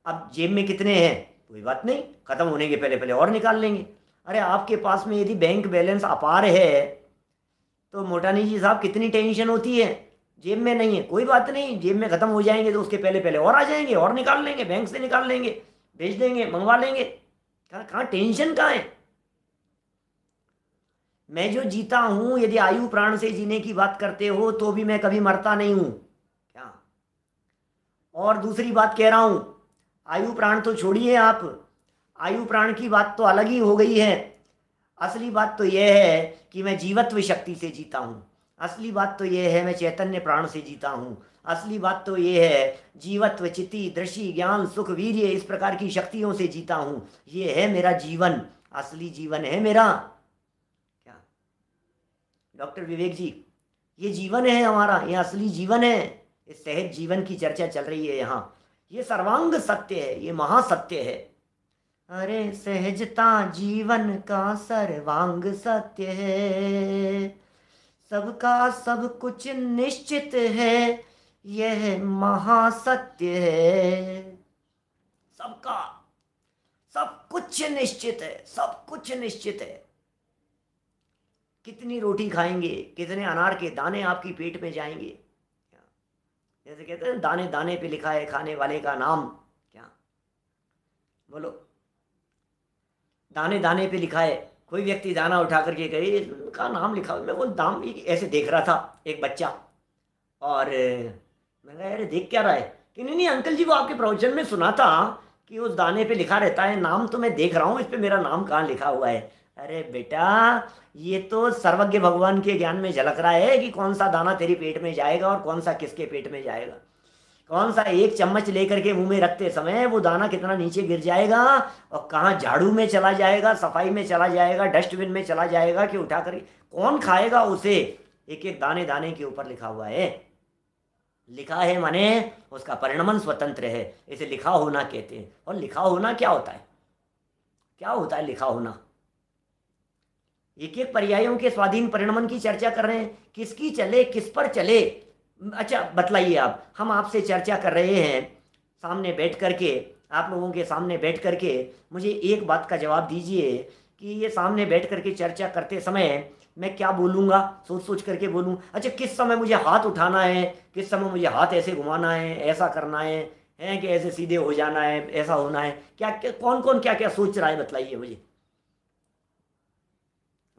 अब जेब में कितने हैं? कोई बात नहीं, खत्म होने के पहले पहले और निकाल लेंगे। अरे आपके पास में यदि बैंक बैलेंस अपार है तो मोटानी जी साहब कितनी टेंशन होती है? जेब में नहीं है, कोई बात नहीं, जेब में खत्म हो जाएंगे तो उसके पहले पहले और आ जाएंगे, और निकाल लेंगे, बैंक से निकाल लेंगे, भेज देंगे, मंगवा लेंगे। कहाँ टेंशन कहाँ है? मैं जो जीता हूं, यदि आयु प्राण से जीने की बात करते हो तो भी मैं कभी मरता नहीं हूं क्या? और दूसरी बात कह रहा हूं, आयु प्राण तो छोड़िए आप, आयु प्राण की बात तो अलग ही हो गई है। असली बात तो यह है कि मैं जीवत्व शक्ति से जीता हूं। असली बात तो यह है मैं चैतन्य प्राण से जीता हूं। असली बात तो यह है जीवत्व, चिति, दृष्टि, ज्ञान, सुख, वीर्य, इस प्रकार की शक्तियों से जीता हूं। ये है मेरा जीवन, असली जीवन है मेरा। क्या डॉक्टर विवेक जी, ये जीवन है हमारा, ये असली जीवन है। इस सहज जीवन की चर्चा चल रही है यहाँ। ये सर्वांग सत्य है, ये महासत्य है। अरे सहजता जीवन का सर्वांग सत्य है, सबका सब कुछ निश्चित है, यह महासत्य है। सबका सब कुछ निश्चित है, सब कुछ निश्चित है। कितनी रोटी खाएंगे, कितने अनार के दाने आपकी पेट में जाएंगे, जैसे कहते हैं दाने दाने पे लिखा है खाने वाले का नाम। क्या बोलो, दाने दाने पे लिखा है। कोई व्यक्ति दाना उठा करके कहे का नाम लिखा, मैं वो दाम ऐसे देख रहा था एक बच्चा, और मैं कहा अरे देख क्या रहा है कि नहीं नहीं अंकल जी वो आपके प्रवचन में सुना था कि उस दाने पे लिखा रहता है नाम, तो मैं देख रहा हूँ इस पे मेरा नाम कहाँ लिखा हुआ है। अरे बेटा ये तो सर्वज्ञ भगवान के ज्ञान में झलक रहा है कि कौन सा दाना तेरी पेट में जाएगा और कौन सा किसके पेट में जाएगा। कौन सा एक चम्मच लेकर के मुंह में रखते समय वो दाना कितना नीचे गिर जाएगा और कहाँ झाड़ू में चला जाएगा, सफाई में चला जाएगा, डस्टबिन में चला जाएगा कि उठा करके कौन खाएगा उसे। एक एक दाने दाने के ऊपर लिखा हुआ है। लिखा है माने उसका परिणमन स्वतंत्र है, इसे लिखा होना कहते हैं। और लिखा होना क्या होता है, क्या होता है लिखा होना? एक एक पर्यायों के स्वाधीन परिणमन की चर्चा कर रहे हैं, किसकी चले किस पर चले। अच्छा बतलाइए आप, हम आपसे चर्चा कर रहे हैं सामने बैठ करके, आप लोगों के सामने बैठ करके, मुझे एक बात का जवाब दीजिए कि ये सामने बैठ करके चर्चा करते समय मैं क्या बोलूँगा, सोच सोच करके बोलूँ। अच्छा किस समय मुझे हाथ उठाना है, किस समय मुझे हाथ ऐसे घुमाना है, ऐसा करना है कि ऐसे सीधे हो जाना है, ऐसा होना है, क्या क्या कौन कौन क्या क्या सोच रहा है बताइए मुझे।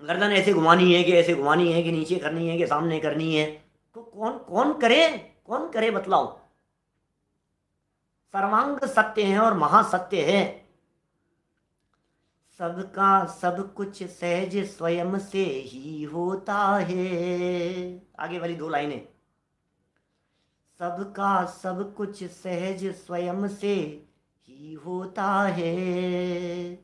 गर्दन ऐसे घुमानी है कि ऐसे घुमानी है कि नीचे करनी है कि सामने करनी है, तो कौन कौन करे, कौन करे बतलाओ। सर्वांग सत्य है और महासत्य है। सबका सब कुछ सहज स्वयं से ही होता है। आगे वाली दो लाइनें, सबका सब कुछ सहज स्वयं से ही होता है,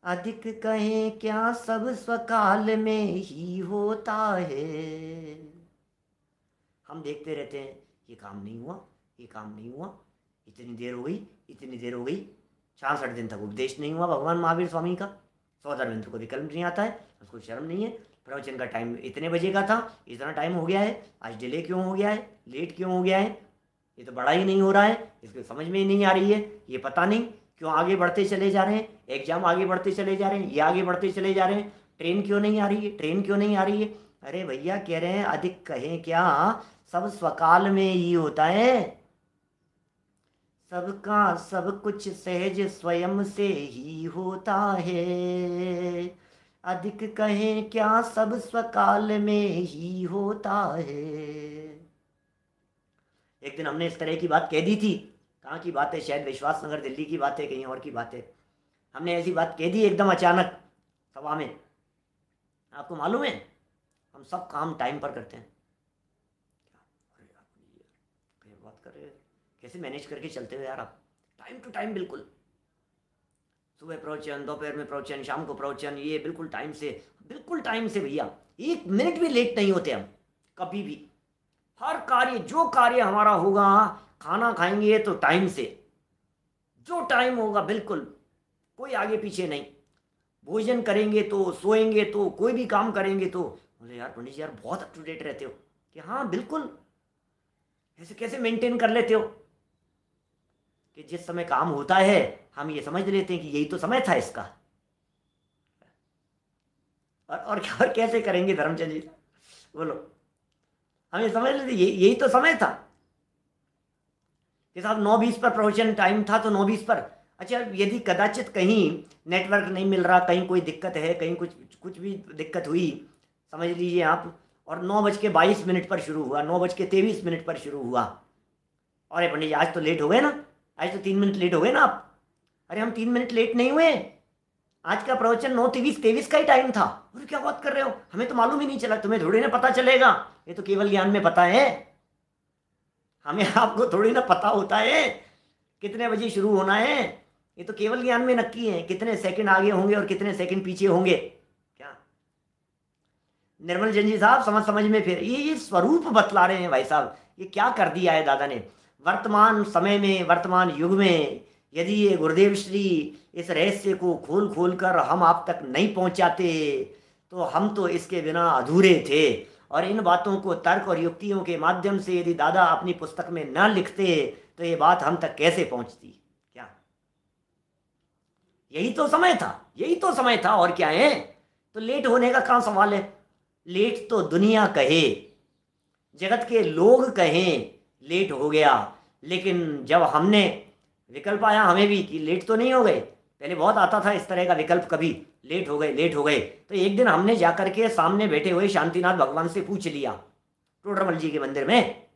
अधिक कहें क्या सब स्वकाल में ही होता है। हम देखते रहते हैं ये काम नहीं हुआ, ये काम नहीं हुआ, इतनी देर हो गई, इतनी देर हो गई, 66 दिन तक उपदेश नहीं हुआ भगवान महावीर स्वामी का, सौधर्मेंद्र को विकल्प नहीं आता है, उसको शर्म नहीं है। प्रवचन का टाइम इतने बजे का था, इतना टाइम हो गया है, आज डिले क्यों हो गया है, लेट क्यों हो गया है, ये तो बड़ा ही नहीं हो रहा है, इसको समझ में ही नहीं आ रही है, ये पता नहीं क्यों आगे बढ़ते चले जा रहे हैं, एग्जाम आगे बढ़ते चले जा रहे हैं, ये आगे बढ़ते चले जा रहे हैं, ट्रेन क्यों नहीं आ रही है, ट्रेन क्यों नहीं आ रही है। अरे भैया कह रहे हैं अधिक कहें क्या, सब स्वकाल में ही होता है, सबका सब कुछ सहज स्वयं से ही होता है, अधिक कहें क्या सब स्वकाल में ही होता है। एक दिन हमने इस तरह की बात कह दी थी, कहाँ की बात है, शायद विश्वास नगर दिल्ली की बात है, कहीं और की बात है। हमने ऐसी बात कह दी एकदम अचानक सभा में। आपको मालूम है हम सब काम टाइम पर करते हैं। बात कर रहे हैं कैसे मैनेज करके चलते हो यार आप, टाइम टू टाइम बिल्कुल, सुबह प्रवचन, दोपहर में प्रवचन, शाम को प्रवचन, ये बिल्कुल टाइम से, बिल्कुल टाइम से भैया, एक मिनट भी लेट नहीं होते हम कभी भी। हर कार्य, जो कार्य हमारा होगा, खाना खाएंगे तो टाइम से, जो टाइम होगा बिल्कुल, कोई आगे पीछे नहीं। भोजन करेंगे तो, सोएंगे तो, कोई भी काम करेंगे तो। बोले यार पंडित जी यार बहुत अप टू डेट रहते हो। कि हाँ बिल्कुल, ऐसे कैसे मेंटेन कर लेते हो कि जिस समय काम होता है हम ये समझ लेते हैं कि यही तो समय था इसका। और क्या, और कैसे करेंगे धर्मचंद जी, बोलो। हम ये समझ लेते यही तो समय था कि साहब 9:20 पर प्रवचन टाइम था, तो 9:20 पर। अच्छा यदि कदाचित कहीं नेटवर्क नहीं मिल रहा, कहीं कोई दिक्कत है, कहीं कुछ भी दिक्कत हुई, समझ लीजिए आप, और 9:22 पर शुरू हुआ, 9:23 पर शुरू हुआ, अरे पंडित जी आज तो लेट हो गए ना, आज तो 3 मिनट लेट हो गए ना आप। अरे हम 3 मिनट लेट नहीं हुए, आज का प्रवचन 9:23 का ही टाइम था। अरे क्या बात कर रहे हो, हमें तो मालूम ही नहीं चला। तुम्हें थोड़ी ना पता चलेगा, ये तो केवल ज्ञान में पता है, हमें आपको थोड़ी ना पता होता है कितने बजे शुरू होना है, ये तो केवल ज्ञान में नक्की है, कितने सेकंड आगे होंगे और कितने सेकंड पीछे होंगे। क्या निर्मल जन जी साहब समझ में, फिर ये स्वरूप बतला रहे हैं भाई साहब, ये क्या कर दिया है दादा ने। वर्तमान समय में, वर्तमान युग में यदि ये गुरुदेव श्री इस रहस्य को खोल खोल कर हम आप तक नहीं पहुंचाते तो हम तो इसके बिना अधूरे थे। और इन बातों को तर्क और युक्तियों के माध्यम से यदि दादा अपनी पुस्तक में न लिखते तो ये बात हम तक कैसे पहुंचती। क्या यही तो समय था, यही तो समय था, और क्या है। तो लेट होने का कहाँ सवाल है। लेट तो दुनिया कहे, जगत के लोग कहें लेट हो गया, लेकिन जब हमने विकल्प आया हमें भी कि लेट तो नहीं हो गए, पहले बहुत आता था इस तरह का विकल्प, कभी लेट हो गए, लेट हो गए, तो एक दिन हमने जाकर के सामने बैठे हुए शांतिनाथ भगवान से पूछ लिया टोडरमल जी के मंदिर में।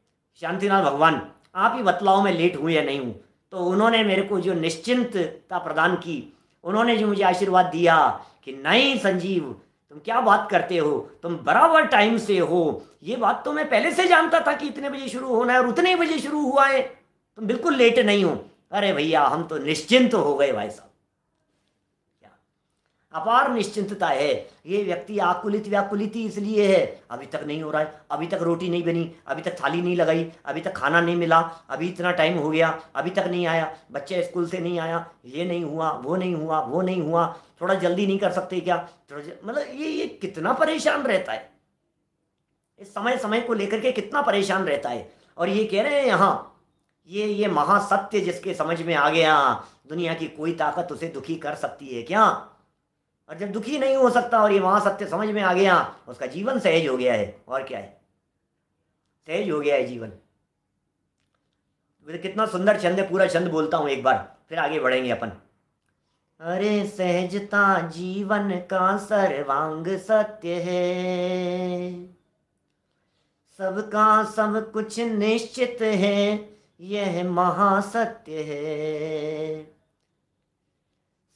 शांतिनाथ भगवान, आप ही बतलाओ मैं लेट हूँ या नहीं हूँ। तो उन्होंने मेरे को जो निश्चिंतता प्रदान की, उन्होंने जो मुझे आशीर्वाद दिया कि नहीं संजीव, तुम क्या बात करते हो, तुम बराबर टाइम से हो। ये बात तो मैं पहले से जानता था कि इतने बजे शुरू होना है और उतने बजे शुरू हुआ है, तुम बिल्कुल लेट नहीं हो। अरे भैया हम तो निश्चिंत हो गए भाई साहब। अपार निश्चिंतता है। ये व्यक्ति आकुलित व्याकुलित ही इसलिए है, अभी तक नहीं हो रहा है, अभी तक रोटी नहीं बनी, अभी तक थाली नहीं लगाई, अभी तक खाना नहीं मिला, अभी इतना टाइम हो गया, अभी तक नहीं आया, बच्चे स्कूल से नहीं आया, ये नहीं हुआ, वो नहीं हुआ, वो नहीं हुआ, थोड़ा जल्दी नहीं कर सकते क्या, मतलब ये कितना परेशान रहता है, इस समय समय को लेकर के कितना परेशान रहता है। और ये कह रहे हैं यहाँ, ये महासत्य जिसके समझ में आ गया, दुनिया की कोई ताकत उसे दुखी कर सकती है क्या। और जब दुखी नहीं हो सकता और ये महासत्य समझ में आ गया, उसका जीवन सहज हो गया है। और क्या है, सहज हो गया है जीवन। कितना सुंदर छंद है, पूरा छंद बोलता हूं एक बार, फिर आगे बढ़ेंगे अपन। अरे सहजता जीवन का सर्वांग सत्य है, सबका सब कुछ निश्चित है, यह महासत्य है।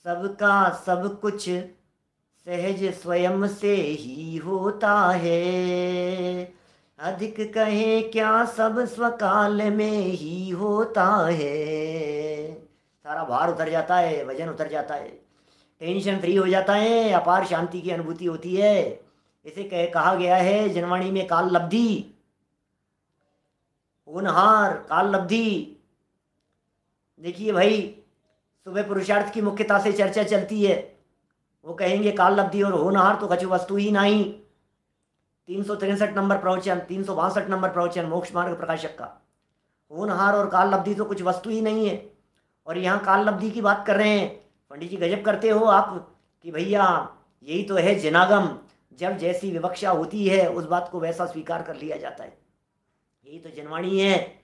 सबका सब कुछ सहज स्वयं से ही होता है, अधिक कहे क्या सब स्वकाल में ही होता है। सारा भार उतर जाता है, वजन उतर जाता है, टेंशन फ्री हो जाता है, अपार शांति की अनुभूति होती है। इसे कहा गया है जनवाणी में काल लब्धि, होनहार काल लब्धि। देखिए भाई, सुबह पुरुषार्थ की मुख्यता से चर्चा चलती है, वो कहेंगे काल लब्धि और होनहार तो कछु वस्तु ही नहीं। 363 नंबर प्रवचन, 362 नंबर प्रवचन मोक्ष मार्ग प्रकाशक का, होनहार और काल लब्धि तो कुछ वस्तु ही नहीं है। और यहाँ काल लब्धि की बात कर रहे हैं। पंडित जी गजब करते हो आप कि भैया यही तो है जिनागम, जब जैसी विवक्षा होती है उस बात को वैसा स्वीकार कर लिया जाता है। यही तो जनवाणी है,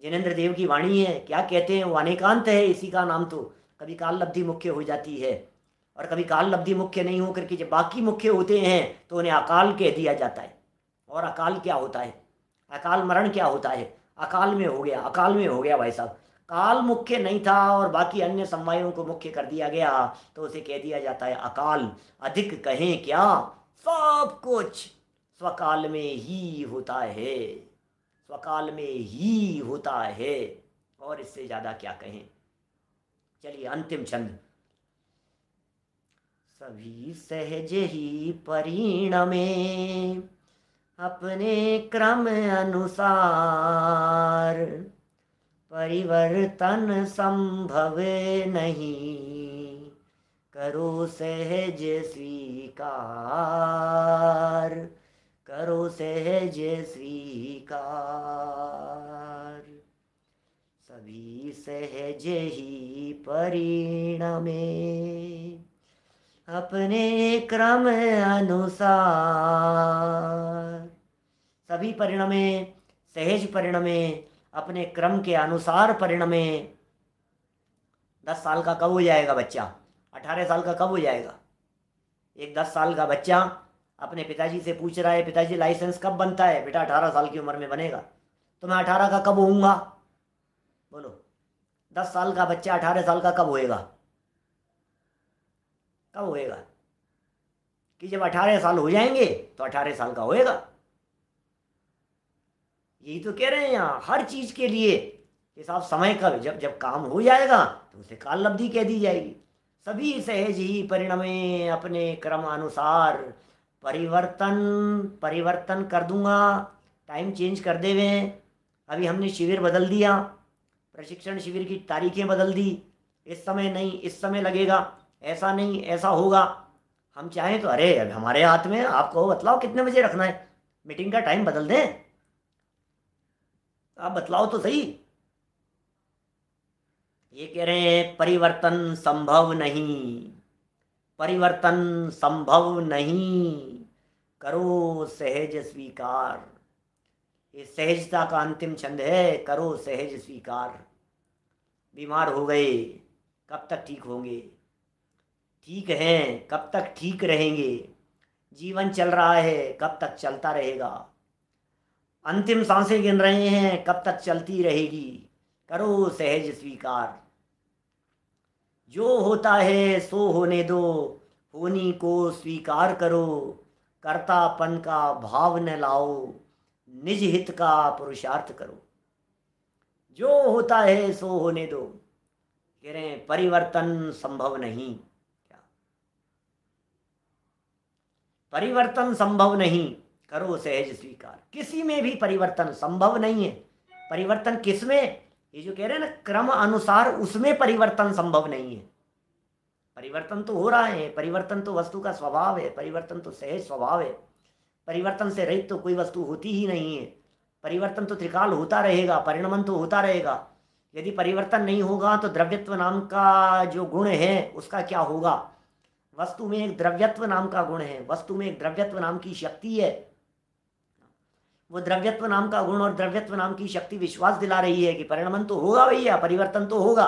जिनेन्द्र देव की वाणी है। क्या कहते हैं, वो अनेकांत है, इसी का नाम तो कभी काल लब्धि मुख्य हो जाती है और कभी काल लब्धि मुख्य नहीं होकर के जब बाकी मुख्य होते हैं तो उन्हें अकाल कह दिया जाता है। और अकाल क्या होता है, अकाल मरण क्या होता है, अकाल में हो गया, अकाल में हो गया भाई साहब। काल मुख्य नहीं था और बाकी अन्य समवायों को मुख्य कर दिया गया तो उसे कह दिया जाता है अकाल। अधिक कहें क्या, सब कुछ स्वकाल में ही होता है, स्वकाल में ही होता है। और इससे ज्यादा क्या कहें। चलिए अंतिम छंद। सभी सहज ही परिणमे, अपने क्रम अनुसार, परिवर्तन संभव नहीं, करो सहज स्वीकार, करो सहज स्वीकार। सभी सहज ही परिणमे, अपने क्रम अनुसार। सभी परिणमे, सहज परिणमे, अपने क्रम के अनुसार परिणमे। 10 साल का कब हो जाएगा बच्चा, 18 साल का कब हो जाएगा। एक 10 साल का बच्चा अपने पिताजी से पूछ रहा है, पिताजी लाइसेंस कब बनता है। बेटा 18 साल की उम्र में बनेगा। तो मैं 18 का कब होऊंगा, बोलो। 10 साल का बच्चा 18 साल का कब होएगा, कब होएगा कि जब 18 साल हो जाएंगे तो 18 साल का होएगा। यही तो कह रहे हैं यहाँ, हर चीज के लिए हिसाब समय का जब जब काम हो जाएगा तो उसे काल लब्धि कह दी जाएगी। सभी सहज ही परिणमे, अपने क्रम अनुसार। परिवर्तन कर दूंगा, टाइम चेंज कर देवे। अभी हमने शिविर बदल दिया, प्रशिक्षण शिविर की तारीखें बदल दी, इस समय नहीं इस समय लगेगा, ऐसा नहीं ऐसा होगा। हम चाहें तो अरे अब हमारे हाथ में, आपको बतलाओ कितने बजे रखना है, मीटिंग का टाइम बदल दें, आप बतलाओ तो सही। ये कह रहे हैं परिवर्तन संभव नहीं, परिवर्तन संभव नहीं, करो सहज स्वीकार। ये सहजता का अंतिम छंद है, करो सहज स्वीकार। बीमार हो गए, कब तक ठीक होंगे, ठीक हैं कब तक ठीक रहेंगे, जीवन चल रहा है कब तक चलता रहेगा, अंतिम सांसें गिन रहे हैं, कब तक चलती रहेगी, करो सहज स्वीकार। जो होता है सो होने दो, होनी को स्वीकार करो, कर्तापन का भाव न लाओ, निज हित का पुरुषार्थ करो। जो होता है सो होने दो, कह रहे हैं परिवर्तन संभव नहीं। क्या परिवर्तन संभव नहीं, करो सहज स्वीकार। किसी में भी परिवर्तन संभव नहीं है। परिवर्तन किस में? ये जो कह रहे हैं ना क्रम अनुसार, उसमें परिवर्तन संभव नहीं है। परिवर्तन तो हो रहा है, परिवर्तन तो वस्तु का स्वभाव है, परिवर्तन तो सहज स्वभाव है। परिवर्तन से रहित तो कोई वस्तु होती ही नहीं है। परिवर्तन तो त्रिकाल होता रहेगा, परिणमन तो होता रहेगा। यदि परिवर्तन नहीं होगा तो द्रव्यत्व नाम का जो गुण है उसका क्या होगा? वस्तु में एक द्रव्यत्व नाम का गुण है, वस्तु में एक द्रव्यत्व नाम की शक्ति है। वो द्रव्यत्व नाम का गुण और द्रव्यत्व नाम की शक्ति विश्वास दिला रही है कि परिणमन तो होगा भैया, परिवर्तन तो होगा।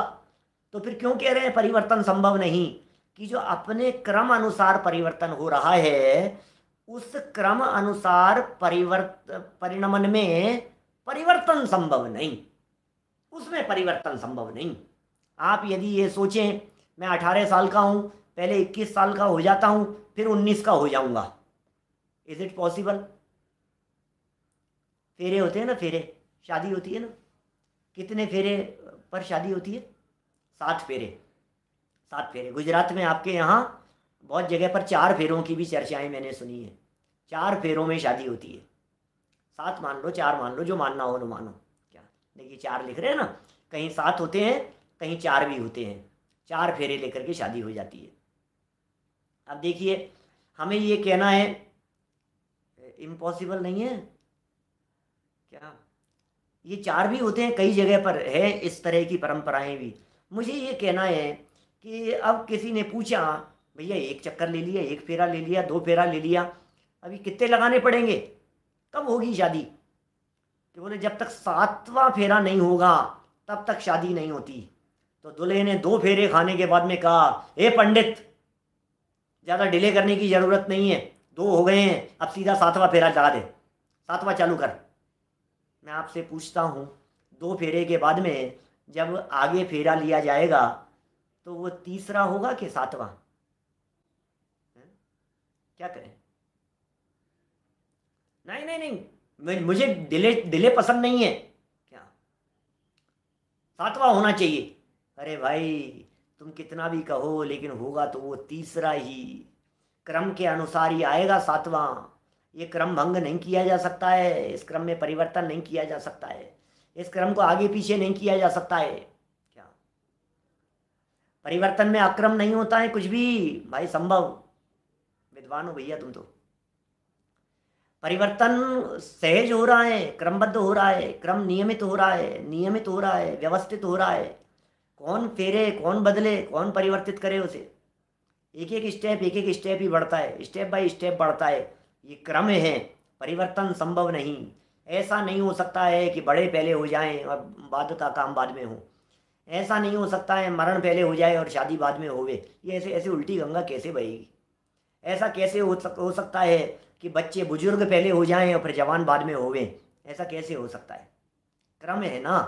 तो फिर क्यों कह रहे हैं परिवर्तन संभव नहीं? कि जो अपने क्रम अनुसार परिवर्तन हो रहा है, उस क्रम अनुसार परिणमन में परिवर्तन संभव नहीं, उसमें परिवर्तन संभव नहीं। आप यदि ये सोचें मैं 18 साल का हूं, पहले 21 साल का हो जाता हूं, फिर 19 का हो जाऊंगा, इज इट पॉसिबल? फेरे होते हैं ना, फेरे, शादी होती है ना, कितने फेरे पर शादी होती है? 7 फेरे। 7 फेरे। गुजरात में आपके यहाँ बहुत जगह पर 4 फेरों की भी चर्चाएं मैंने सुनी है। 4 फेरों में शादी होती है। 7 मान लो, 4 मान लो, जो मानना हो तो मानो। क्या देखिए 4 लिख रहे हैं ना, कहीं 7 होते हैं, कहीं 4 भी होते हैं। 4 फेरे लेकर के शादी हो जाती है। अब देखिए हमें ये कहना है इम्पॉसिबल नहीं है क्या? ये 4 भी होते हैं, कई जगह पर है इस तरह की परंपराएं भी। मुझे ये कहना है कि अब किसी ने पूछा भैया 1 चक्कर ले लिया, 1 फेरा ले लिया, 2 फेरा ले लिया, अभी कितने लगाने पड़ेंगे, कब होगी शादी? तो बोले जब तक 7वां फेरा नहीं होगा तब तक शादी नहीं होती। तो दूल्हे ने 2 फेरे खाने के बाद में कहा, हे पंडित ज़्यादा डिले करने की ज़रूरत नहीं है, 2 हो गए हैं, अब सीधा 7वां फेरा लगा दे, 7वां चालू कर। मैं आपसे पूछता हूँ 2 फेरे के बाद में जब आगे फेरा लिया जाएगा तो वो 3रा होगा कि 7वां? क्या करें? नहीं नहीं नहीं, मुझे डिले पसंद नहीं है। क्या 7वां होना चाहिए? अरे भाई तुम कितना भी कहो, लेकिन होगा तो वो 3रा ही, क्रम के अनुसार ही आएगा 7वां। ये क्रम भंग नहीं किया जा सकता है, इस क्रम में परिवर्तन नहीं किया जा सकता है, इस क्रम को आगे पीछे नहीं किया जा सकता है। क्या परिवर्तन में अक्रम नहीं होता है कुछ भी भाई, संभव। विद्वान हो भैया तुम तो। परिवर्तन सहज हो रहा है, क्रमबद्ध हो रहा है, क्रम नियमित हो रहा है, नियमित हो रहा है, व्यवस्थित हो रहा है। कौन फेरे, कौन बदले, कौन परिवर्तित करे उसे? एक एक स्टेप ही बढ़ता है, स्टेप बाय स्टेप बढ़ता है। ये क्रम है, परिवर्तन संभव नहीं। ऐसा नहीं हो सकता है कि बड़े पहले हो जाएं और बाद का काम बाद में हो। ऐसा नहीं हो सकता है मरण पहले हो जाए और शादी बाद में होवे। ये ऐसे ऐसे उल्टी गंगा कैसे बहेगी? ऐसा कैसे हो सकता है कि बच्चे बुजुर्ग पहले हो जाएं और फिर जवान बाद में होवे? ऐसा कैसे हो सकता है? क्रम है ना।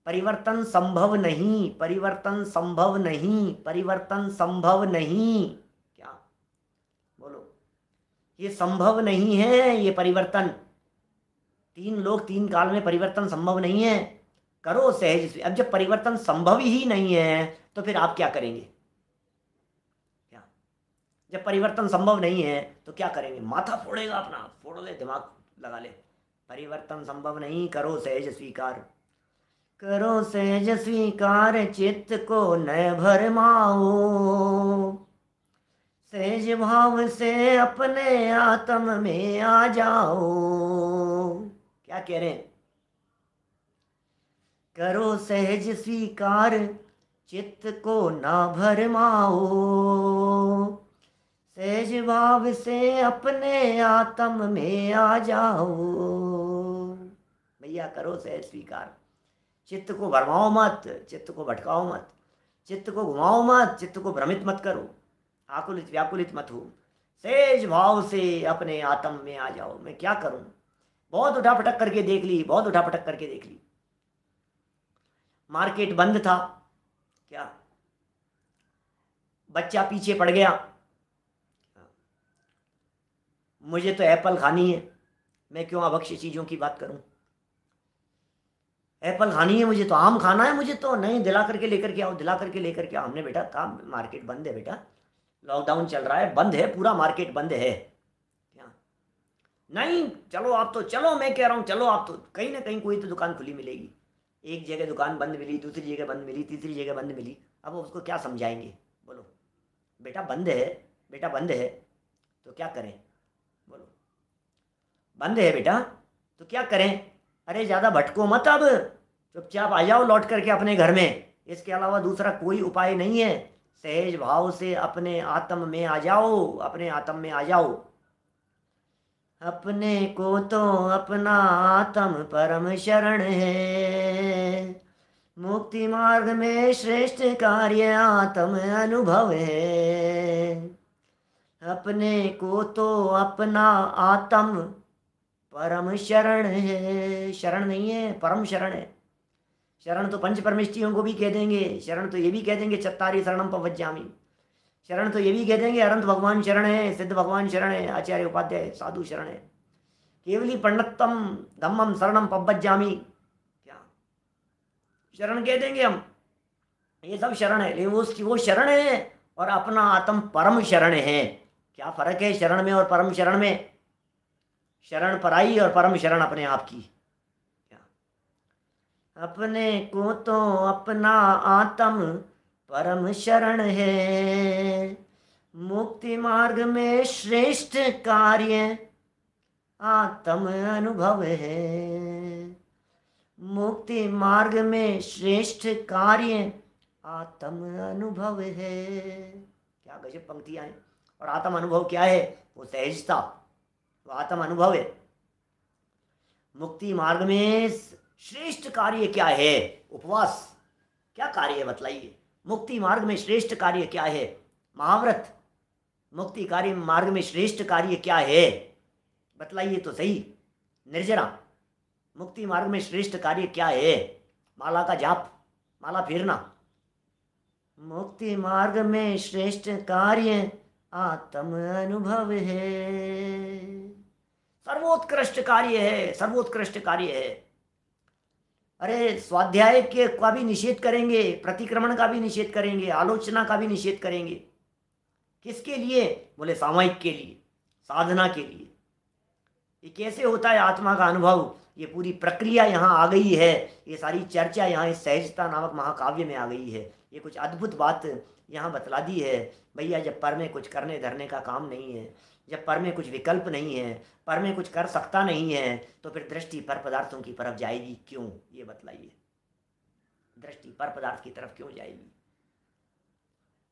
परिवर्तन संभव नहीं, परिवर्तन संभव नहीं, परिवर्तन संभव नहीं। क्या बोलो? ये संभव नहीं है, ये परिवर्तन। 3 लोग 3 काल में परिवर्तन संभव नहीं है। करो सहज। अब जब परिवर्तन संभव ही नहीं है तो फिर आप क्या करेंगे? क्या जब परिवर्तन संभव नहीं है तो क्या करेंगे? माथा फोड़ेगा अपना? फोड़ ले, दिमाग लगा ले। परिवर्तन संभव नहीं, करो सहज स्वीकार। करो सहज स्वीकार, चित्त को न भरमाओ, सहज भाव से अपने आत्म में आ जाओ। क्या कह रहे हैं? करो सहज स्वीकार, चित्त को ना भरमाओ, सहज भाव से अपने आत्म में आ जाओ। भैया करो सहज स्वीकार, चित्त को भरमाओ मत, चित्त को भटकाओ मत, चित्त को घुमाओ मत, चित्त को भ्रमित मत करो, आकुलित व्याकुलित मत हो। सहज भाव से अपने आत्म में आ जाओ। मैं क्या करूं? बहुत उठा पटक करके देख ली, बहुत उठा पटक करके देख ली। मार्केट बंद था, क्या बच्चा पीछे पड़ गया, मुझे तो एप्पल खानी है, मैं क्यों अभक्ष्य चीज़ों की बात करूं। एप्पल खानी है मुझे, तो आम खाना है मुझे, तो नहीं, दिला करके लेकर के आओ, दिला करके लेकर के आओ। हमने बेटा कहा मार्केट बंद है बेटा, लॉकडाउन चल रहा है, बंद है, पूरा मार्केट बंद है। क्या नहीं, चलो आप तो चलो, मैं कह रहा हूँ चलो आप तो, कहीं ना कहीं कोई तो दुकान खुली मिलेगी। एक जगह दुकान बंद मिली, दूसरी जगह बंद मिली, तीसरी जगह बंद मिली। अब उसको क्या समझाएंगे, बोलो। बेटा बंद है, बेटा बंद है, तो क्या करें, बोलो। बंद है बेटा तो क्या करें। अरे ज़्यादा भटको मत, अब चुपचाप आ जाओ लौट करके अपने घर में, इसके अलावा दूसरा कोई उपाय नहीं है। सहज भाव से अपने आत्म में आ जाओ, अपने आत्म में आ जाओ। अपने को तो अपना आत्म परम शरण है, मुक्ति मार्ग में श्रेष्ठ कार्य आत्म अनुभव है। अपने को तो अपना आत्म परम शरण है, शरण नहीं है, परम शरण है। शरण तो पंच परमेष्टियों को भी कह देंगे, शरण तो ये भी कह देंगे चत्तारी शरणम पवज्जामि, शरण तो ये भी कह देंगे अनंत भगवान शरण है, सिद्ध भगवान शरण है, आचार्य उपाध्याय साधु शरण है, केवली पंडितम धम्मम शरणम पवज्जामि, क्या शरण कह देंगे हम, ये सब शरण है। लेकिन वो शरण है और अपना आत्म परम शरण है। क्या फर्क है शरण में और परम शरण में। शरण पराई और परम शरण अपने आप की। अपने को तो अपना आत्म परम शरण है, मुक्ति मार्ग में श्रेष्ठ कार्य आत्म अनुभव है। मुक्ति मार्ग में श्रेष्ठ कार्य आत्म अनुभव है। क्या गजब पंक्तियां हैं। और आत्म अनुभव क्या है, वो सहजता, वो आत्म अनुभव है। मुक्ति मार्ग में श्रेष्ठ कार्य क्या है, उपवास। क्या कार्य है बतलाइए। मुक्ति मार्ग में श्रेष्ठ कार्य क्या है, महाव्रत। मुक्ति कार्य मार्ग में श्रेष्ठ कार्य क्या है बतलाइए तो सही। निर्जरा। मुक्ति मार्ग में श्रेष्ठ कार्य क्या है, माला का जाप, माला फेरना। मुक्ति मार्ग में श्रेष्ठ कार्य आत्म अनुभव है। सर्वोत्कृष्ट कार्य है, सर्वोत्कृष्ट कार्य है। अरे स्वाध्याय के का भी निषेध करेंगे, प्रतिक्रमण का भी निषेध करेंगे, आलोचना का भी निषेध करेंगे। किसके लिए, बोले सामयिक के लिए, साधना के लिए। ये कैसे होता है आत्मा का अनुभव, ये पूरी प्रक्रिया यहाँ आ गई है। ये सारी चर्चा यहाँ इस सहजता नामक महाकाव्य में आ गई है। ये कुछ अद्भुत बात यहाँ बतला दी है। भैया जब पर में कुछ करने धरने का काम नहीं है, जब पर में कुछ विकल्प नहीं है, पर में कुछ कर सकता नहीं है, तो फिर दृष्टि पर पदार्थों की तरफ जाएगी क्यों, ये बतलाइए। दृष्टि पर पदार्थ की तरफ क्यों जाएगी।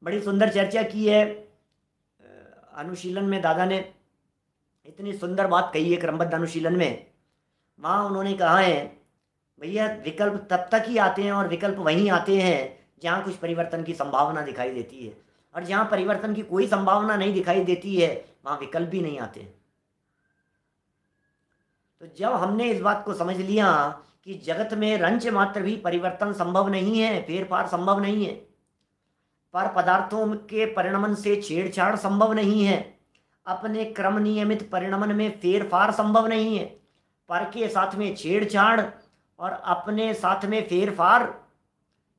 बड़ी सुंदर चर्चा की है अनुशीलन में। दादा ने इतनी सुंदर बात कही है क्रमबद्ध अनुशीलन में। वहाँ उन्होंने कहा है भैया विकल्प तब तक ही आते हैं और विकल्प वहीं आते हैं जहाँ कुछ परिवर्तन की संभावना दिखाई देती है, और जहाँ परिवर्तन की कोई संभावना नहीं दिखाई देती है वहाँ विकल्प भी नहीं आते। तो जब हमने इस बात को समझ लिया कि जगत में रंच मात्र भी परिवर्तन संभव नहीं है, फेरफार संभव नहीं है, पर पदार्थों के परिणमन से छेड़छाड़ संभव नहीं है, अपने क्रम नियमित परिणमन में फेरफार संभव नहीं है, पर के साथ में छेड़छाड़ और अपने साथ में फेरफार,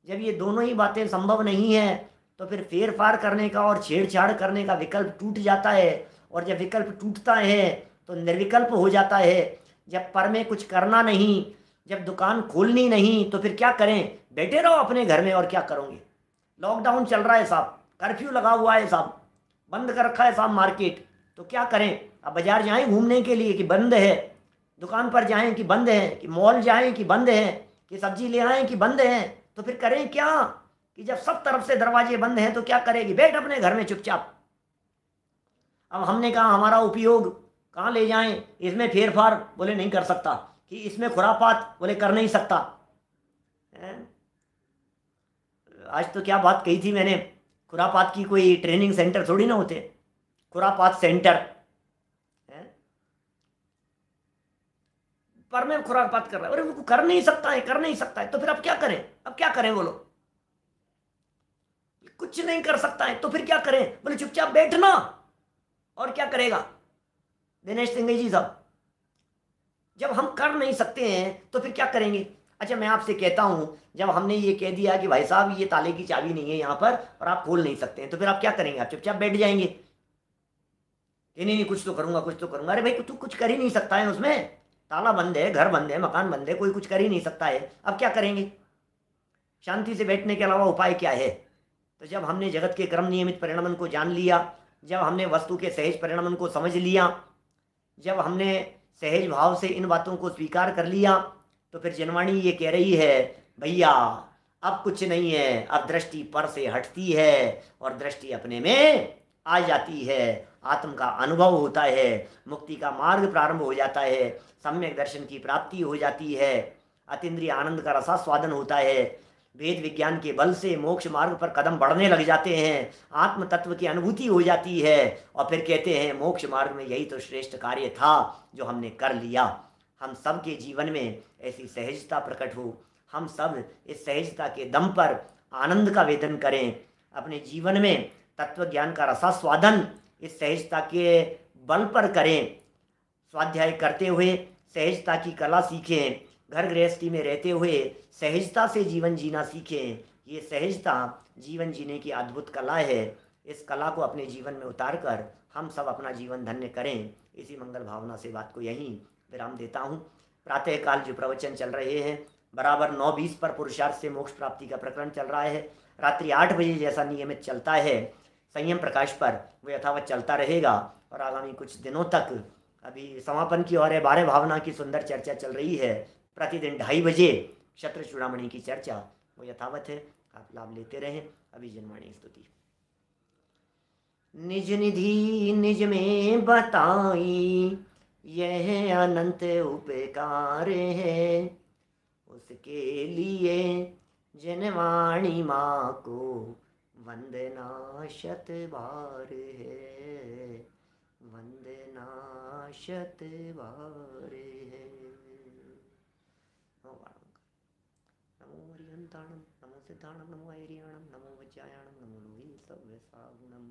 जब ये दोनों ही बातें संभव नहीं है तो फिर फेरफार करने का और छेड़छाड़ करने का विकल्प टूट जाता है। और जब विकल्प टूटता है तो निर्विकल्प हो जाता है। जब पर में कुछ करना नहीं, जब दुकान खोलनी नहीं, तो फिर क्या करें, बैठे रहो अपने घर में और क्या करोगे। लॉकडाउन चल रहा है साहब, कर्फ्यू लगा हुआ है साहब, बंद कर रखा है साहब मार्केट, तो क्या करें। अब बाजार जाएं घूमने के लिए कि बंद है, दुकान पर जाएं कि बंद है, कि मॉल जाएं कि बंद है, कि सब्जी ले आएं कि बंद है, तो फिर करें क्या कि जब सब तरफ से दरवाजे बंद हैं तो क्या करेगी, बैठ अपने घर में चुपचाप। अब हमने कहा हमारा उपयोग कहाँ ले जाएं, इसमें फेरफार, बोले नहीं कर सकता, कि इसमें खुरापात, बोले कर नहीं सकता। आज तो क्या बात कही थी मैंने, खुरापात की कोई ट्रेनिंग सेंटर थोड़ी ना होते, खुरापात सेंटर। पर में खुरापात कर रहा है, अरे वो कर नहीं सकता है, कर नहीं सकता है, तो फिर अब क्या करें, अब क्या करें बोलो, कुछ नहीं कर सकता है तो फिर क्या करें, बोले चुपचाप बैठना, और क्या करेगा दिनेश सिंह जी साहब, जब हम कर नहीं सकते हैं तो फिर क्या करेंगे। अच्छा मैं आपसे कहता हूं, जब हमने ये कह दिया कि भाई साहब ये ताले की चाबी नहीं है यहां पर और आप खोल नहीं सकते हैं, तो फिर आप क्या करेंगे, आप चुपचाप बैठ जाएंगे कि नहीं नहीं कुछ तो करूंगा, कुछ तो करूंगा। अरे भाई तू कुछ कर ही नहीं सकता है उसमें, ताला बंद है, घर बंद है, मकान बंद है, कोई कुछ कर ही नहीं सकता है, अब क्या करेंगे। शांति से बैठने के अलावा उपाय क्या है। तो जब हमने जगत के क्रम नियमित परिणमन को जान लिया, जब हमने वस्तु के सहज परिणमन को समझ लिया, जब हमने सहज भाव से इन बातों को स्वीकार कर लिया, तो फिर जनवाणी ये कह रही है भैया अब कुछ नहीं है, अब दृष्टि पर से हटती है और दृष्टि अपने में आ जाती है, आत्म का अनुभव होता है, मुक्ति का मार्ग प्रारंभ हो जाता है, सम्यक दर्शन की प्राप्ति हो जाती है, अतीन्द्रिय आनंद का रसास्वादन होता है, वेद विज्ञान के बल से मोक्ष मार्ग पर कदम बढ़ने लग जाते हैं, आत्म तत्व की अनुभूति हो जाती है, और फिर कहते हैं मोक्ष मार्ग में यही तो श्रेष्ठ कार्य था जो हमने कर लिया। हम सब के जीवन में ऐसी सहजता प्रकट हो, हम सब इस सहजता के दम पर आनंद का वेदन करें, अपने जीवन में तत्व ज्ञान का रसास्वादन इस सहजता के बल पर करें, स्वाध्याय करते हुए सहजता की कला सीखें, घर गृहस्थी में रहते हुए सहजता से जीवन जीना सीखें। ये सहजता जीवन जीने की अद्भुत कला है, इस कला को अपने जीवन में उतार कर हम सब अपना जीवन धन्य करें। इसी मंगल भावना से बात को यहीं विराम देता हूँ। प्रातःकाल जो प्रवचन चल रहे हैं बराबर 9:20 पर पुरुषार्थ से मोक्ष प्राप्ति का प्रकरण चल रहा है, रात्रि 8 बजे जैसा नियमित चलता है संयम प्रकाश पर, वो यथावत चलता रहेगा और आगामी कुछ दिनों तक, अभी समापन की ओर है, 12 भावना की सुंदर चर्चा चल रही है, प्रतिदिन 2:30 बजे क्षत्र चूड़ामणि की चर्चा वो यथावत है, आप लाभ लेते रहें। अभी जनवाणी स्तुति। निज निधि निज में बताई यह अनंत उपकार है, उसके लिए जनवाणी माँ को वंदना शत बार है, वंदना शत बार है। नमो हरिहंताणम, नमो सिद्धाणम, नमो ऐरियाणम, नमो वज्रायाणम, नमो लोहि सव्य सागुणम।